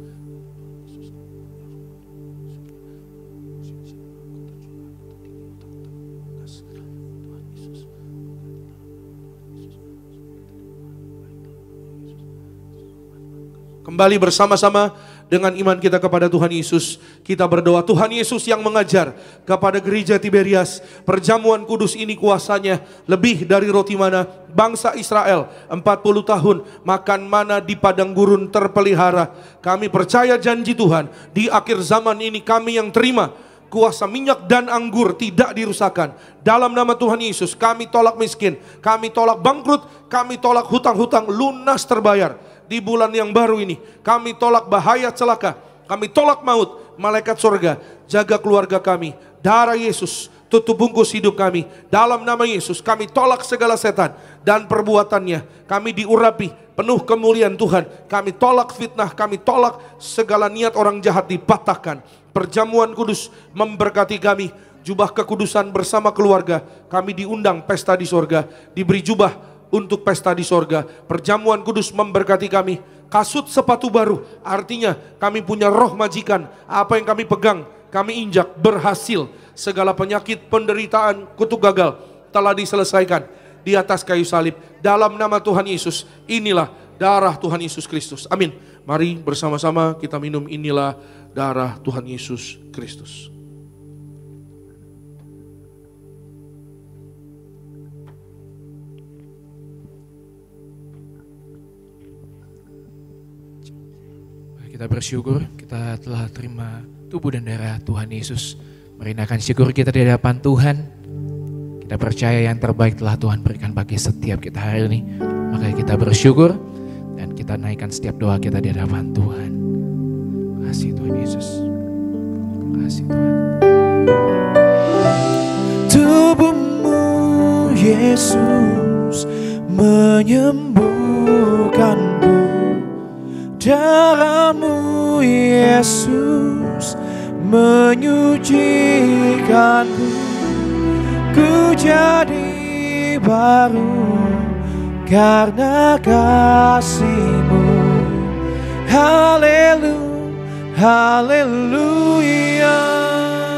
Kembali bersama-sama dengan iman kita kepada Tuhan Yesus, kita berdoa. Tuhan Yesus yang mengajar kepada gereja Tiberias, perjamuan kudus ini kuasanya lebih dari roti mana. Bangsa Israel 40 tahun makan mana di padang gurun terpelihara. Kami percaya janji Tuhan, di akhir zaman ini kami yang terima kuasa minyak dan anggur tidak dirusakkan. Dalam nama Tuhan Yesus kami tolak miskin, kami tolak bangkrut, kami tolak hutang-hutang lunas terbayar. Di bulan yang baru ini kami tolak bahaya celaka, kami tolak maut. Malaikat surga jaga keluarga kami. Darah Yesus tutup bungkus hidup kami. Dalam nama Yesus kami tolak segala setan dan perbuatannya. Kami diurapi penuh kemuliaan Tuhan. Kami tolak fitnah, kami tolak segala niat orang jahat dipatahkan. Perjamuan kudus memberkati kami. Jubah kekudusan bersama keluarga, kami diundang pesta di sorga, diberi jubah untuk pesta di sorga. Perjamuan kudus memberkati kami, kasut sepatu baru. Artinya kami punya roh majikan. Apa yang kami pegang, kami injak, berhasil. Segala penyakit, penderitaan, kutuk gagal telah diselesaikan di atas kayu salib. Dalam nama Tuhan Yesus, inilah darah Tuhan Yesus Kristus. Amin. Mari bersama-sama kita minum, inilah darah Tuhan Yesus Kristus. Kita bersyukur kita telah terima tubuh dan darah Tuhan Yesus. Merinakan syukur kita di hadapan Tuhan. Kita percaya yang terbaik telah Tuhan berikan bagi setiap kita hari ini. Makanya kita bersyukur dan kita naikkan setiap doa kita di hadapan Tuhan. Kasih Tuhan Yesus. Kasih Tuhan. Tubuhmu Yesus menyembuhkanku. Darahmu Yesus menyucikanku. Ku jadi baru karena kasih-Mu. Haleluya, haleluya.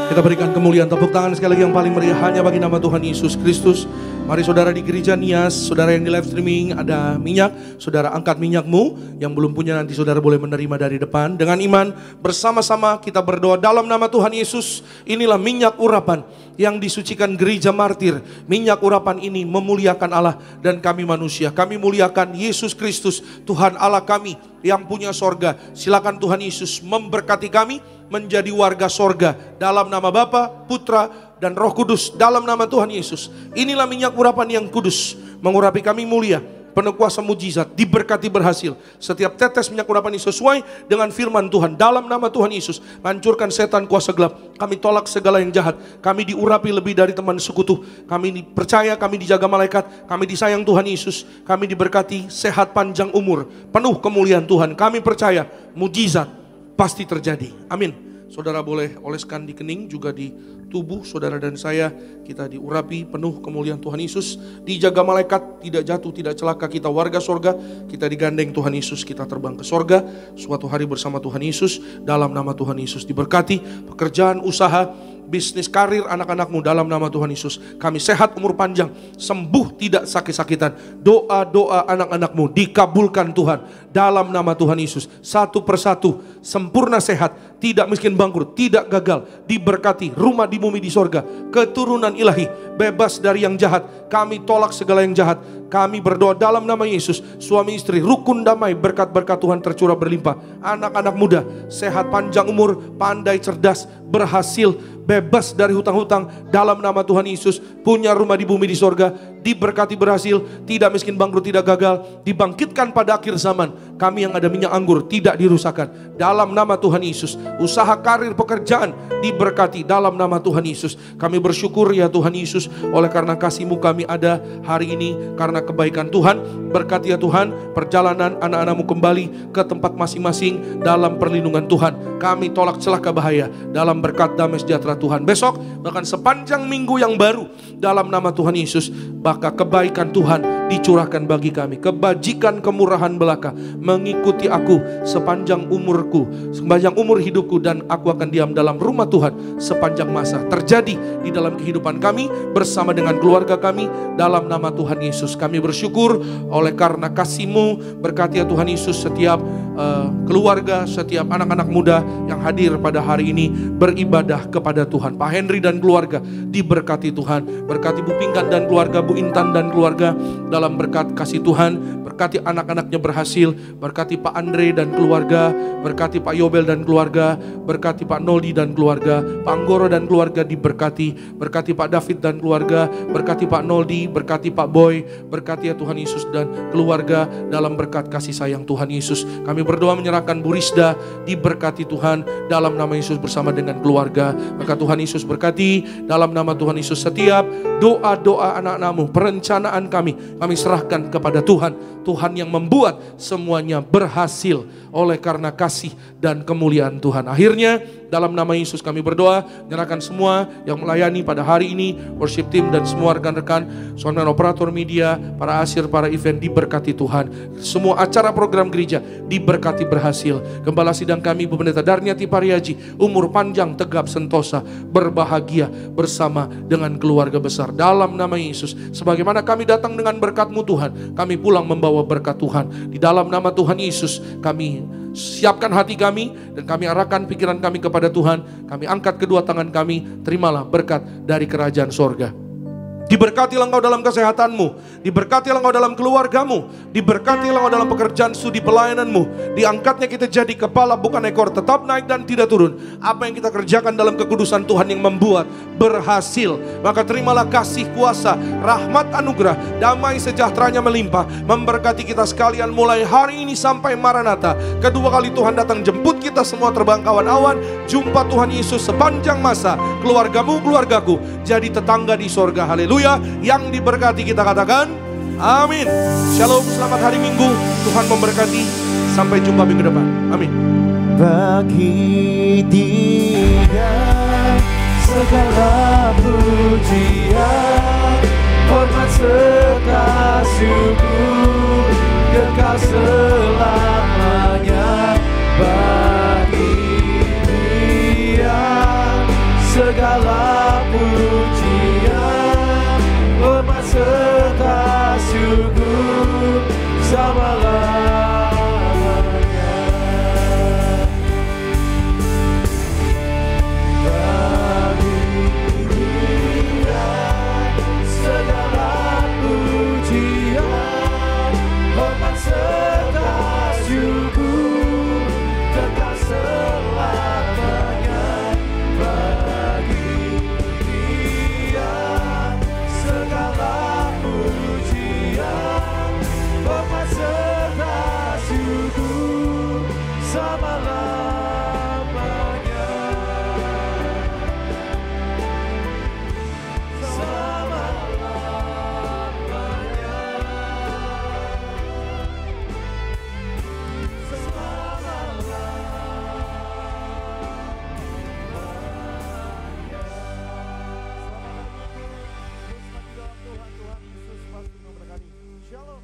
Kita berikan kemuliaan, tepuk tangan sekali lagi yang paling meriah hanya bagi nama Tuhan Yesus Kristus. Mari saudara di gereja Nias, saudara yang di live streaming ada minyak, saudara angkat minyakmu. Yang belum punya nanti saudara boleh menerima dari depan. Dengan iman bersama-sama kita berdoa dalam nama Tuhan Yesus. Inilah minyak urapan yang disucikan gereja martir. Minyak urapan ini memuliakan Allah dan kami manusia. Kami muliakan Yesus Kristus, Tuhan Allah kami yang punya sorga. Silakan Tuhan Yesus memberkati kami menjadi warga sorga. Dalam nama Bapa, Putra, dan Roh Kudus, dalam nama Tuhan Yesus. Inilah minyak urapan yang kudus, mengurapi kami mulia, penuh kuasa mujizat, diberkati berhasil. Setiap tetes minyak urapan ini sesuai dengan firman Tuhan. Dalam nama Tuhan Yesus, hancurkan setan kuasa gelap. Kami tolak segala yang jahat. Kami diurapi lebih dari teman sekutu. Kami percaya, kami dijaga malaikat. Kami disayang Tuhan Yesus. Kami diberkati sehat panjang umur, penuh kemuliaan Tuhan. Kami percaya mujizat pasti terjadi. Amin. Saudara boleh oleskan di kening, juga di tubuh saudara dan saya. Kita diurapi penuh kemuliaan Tuhan Yesus. Dijaga malaikat, tidak jatuh, tidak celaka. Kita warga sorga, kita digandeng Tuhan Yesus. Kita terbang ke sorga suatu hari bersama Tuhan Yesus. Dalam nama Tuhan Yesus diberkati pekerjaan, usaha, bisnis, karir anak-anakmu dalam nama Tuhan Yesus. Kami sehat, umur panjang, sembuh, tidak sakit-sakitan. Doa-doa anak-anakmu dikabulkan Tuhan dalam nama Tuhan Yesus. Satu persatu sempurna sehat, tidak miskin bangkrut, tidak gagal, diberkati, rumah di bumi di sorga, keturunan ilahi, bebas dari yang jahat. Kami tolak segala yang jahat. Kami berdoa dalam nama Yesus, suami istri rukun damai, berkat-berkat Tuhan tercurah berlimpah. Anak-anak muda sehat, panjang umur, pandai, cerdas, berhasil, bebas dari hutang-hutang dalam nama Tuhan Yesus. Punya rumah di bumi di sorga, diberkati berhasil, tidak miskin bangkrut, tidak gagal, dibangkitkan pada akhir zaman. Kami yang ada minyak anggur tidak dirusakkan dalam nama Tuhan Yesus. Usaha, karir, pekerjaan diberkati dalam nama Tuhan Yesus. Kami bersyukur ya Tuhan Yesus, oleh karena kasih-Mu kami ada hari ini, karena kebaikan Tuhan. Berkati ya Tuhan perjalanan anak-anak-Mu kembali ke tempat masing-masing dalam perlindungan Tuhan. Kami tolak celaka bahaya dalam berkat damai sejahtera Tuhan. Besok bahkan sepanjang minggu yang baru dalam nama Tuhan Yesus, maka kebaikan Tuhan dicurahkan bagi kami. Kebajikan, kemurahan belaka mengikuti aku sepanjang umurku, sepanjang umur hidupku, dan aku akan diam dalam rumah Tuhan sepanjang masa. Terjadi di dalam kehidupan kami bersama dengan keluarga kami dalam nama Tuhan Yesus. Kami bersyukur oleh karena kasih-Mu. Berkati ya Tuhan Yesus setiap keluarga, setiap anak-anak muda yang hadir pada hari ini beribadah kepada Tuhan. Pak Henry dan keluarga diberkati Tuhan. Berkati Bu Pingkan dan keluarga, Bu Intan dan keluarga dalam berkat kasih Tuhan. Berkati anak-anaknya berhasil. Berkati Pak Andre dan keluarga. Berkati Pak Yobel dan keluarga. Berkati Pak Noldi dan keluarga. Pak Anggoro dan keluarga diberkati. Berkati Pak David dan keluarga. Berkati Pak Noldi. Berkati Pak Boy. Berkati ya Tuhan Yesus dan keluarga dalam berkat kasih sayang Tuhan Yesus. Kami berdoa menyerahkan Bu Rizda, diberkati Tuhan dalam nama Yesus bersama dengan keluarga. Maka Tuhan Yesus berkati dalam nama Tuhan Yesus setiap doa-doa anak-anak-Mu, perencanaan kami serahkan kepada Tuhan. Tuhan yang membuat semuanya berhasil oleh karena kasih dan kemuliaan Tuhan. Akhirnya Dalam nama Yesus kami berdoa, nyerahkan semua yang melayani pada hari ini, worship team dan semua rekan-rekan, sound operator media, para asir, para event, diberkati Tuhan. Semua acara program gereja diberkati berhasil. Gembala sidang kami, Ibu Pendeta Darniati Pariaji, umur panjang, tegap, sentosa, berbahagia bersama dengan keluarga besar. Dalam nama Yesus, sebagaimana kami datang dengan berkat-Mu Tuhan, kami pulang membawa berkat Tuhan. Di dalam nama Tuhan Yesus, kami siapkan hati kami dan kami arahkan pikiran kami kepada Tuhan. Kami angkat kedua tangan kami, terimalah berkat dari kerajaan sorga. Diberkatilah engkau dalam kesehatanmu, diberkatilah engkau dalam keluargamu, diberkatilah engkau dalam pekerjaan studi pelayananmu. Diangkatnya kita jadi kepala bukan ekor, tetap naik dan tidak turun. Apa yang kita kerjakan dalam kekudusan Tuhan yang membuat berhasil. Maka terimalah kasih kuasa, rahmat anugerah, damai sejahteranya melimpah, memberkati kita sekalian mulai hari ini sampai Maranatha. Kedua kali Tuhan datang jemput kita semua terbang awan-awan. Jumpa Tuhan Yesus sepanjang masa. Keluargamu, keluargaku jadi tetangga di sorga. Haleluya. Yang diberkati kita katakan amin. Shalom, selamat hari Minggu. Tuhan memberkati. Sampai jumpa minggu depan. Amin. Bagi Dia segala pujian, hormat serta syukur kekal selamanya. Bagi Dia segala pujian, hormat serta syukur selama-lamanya. Bagi Dia segala pujian, hormat serta syukur kekal selamanya. Bagi Dia segala pujian, hormat serta syukur selama-lamanya. Selama-lamanya. Tuhan Yesus pasti memberkati. Shalom.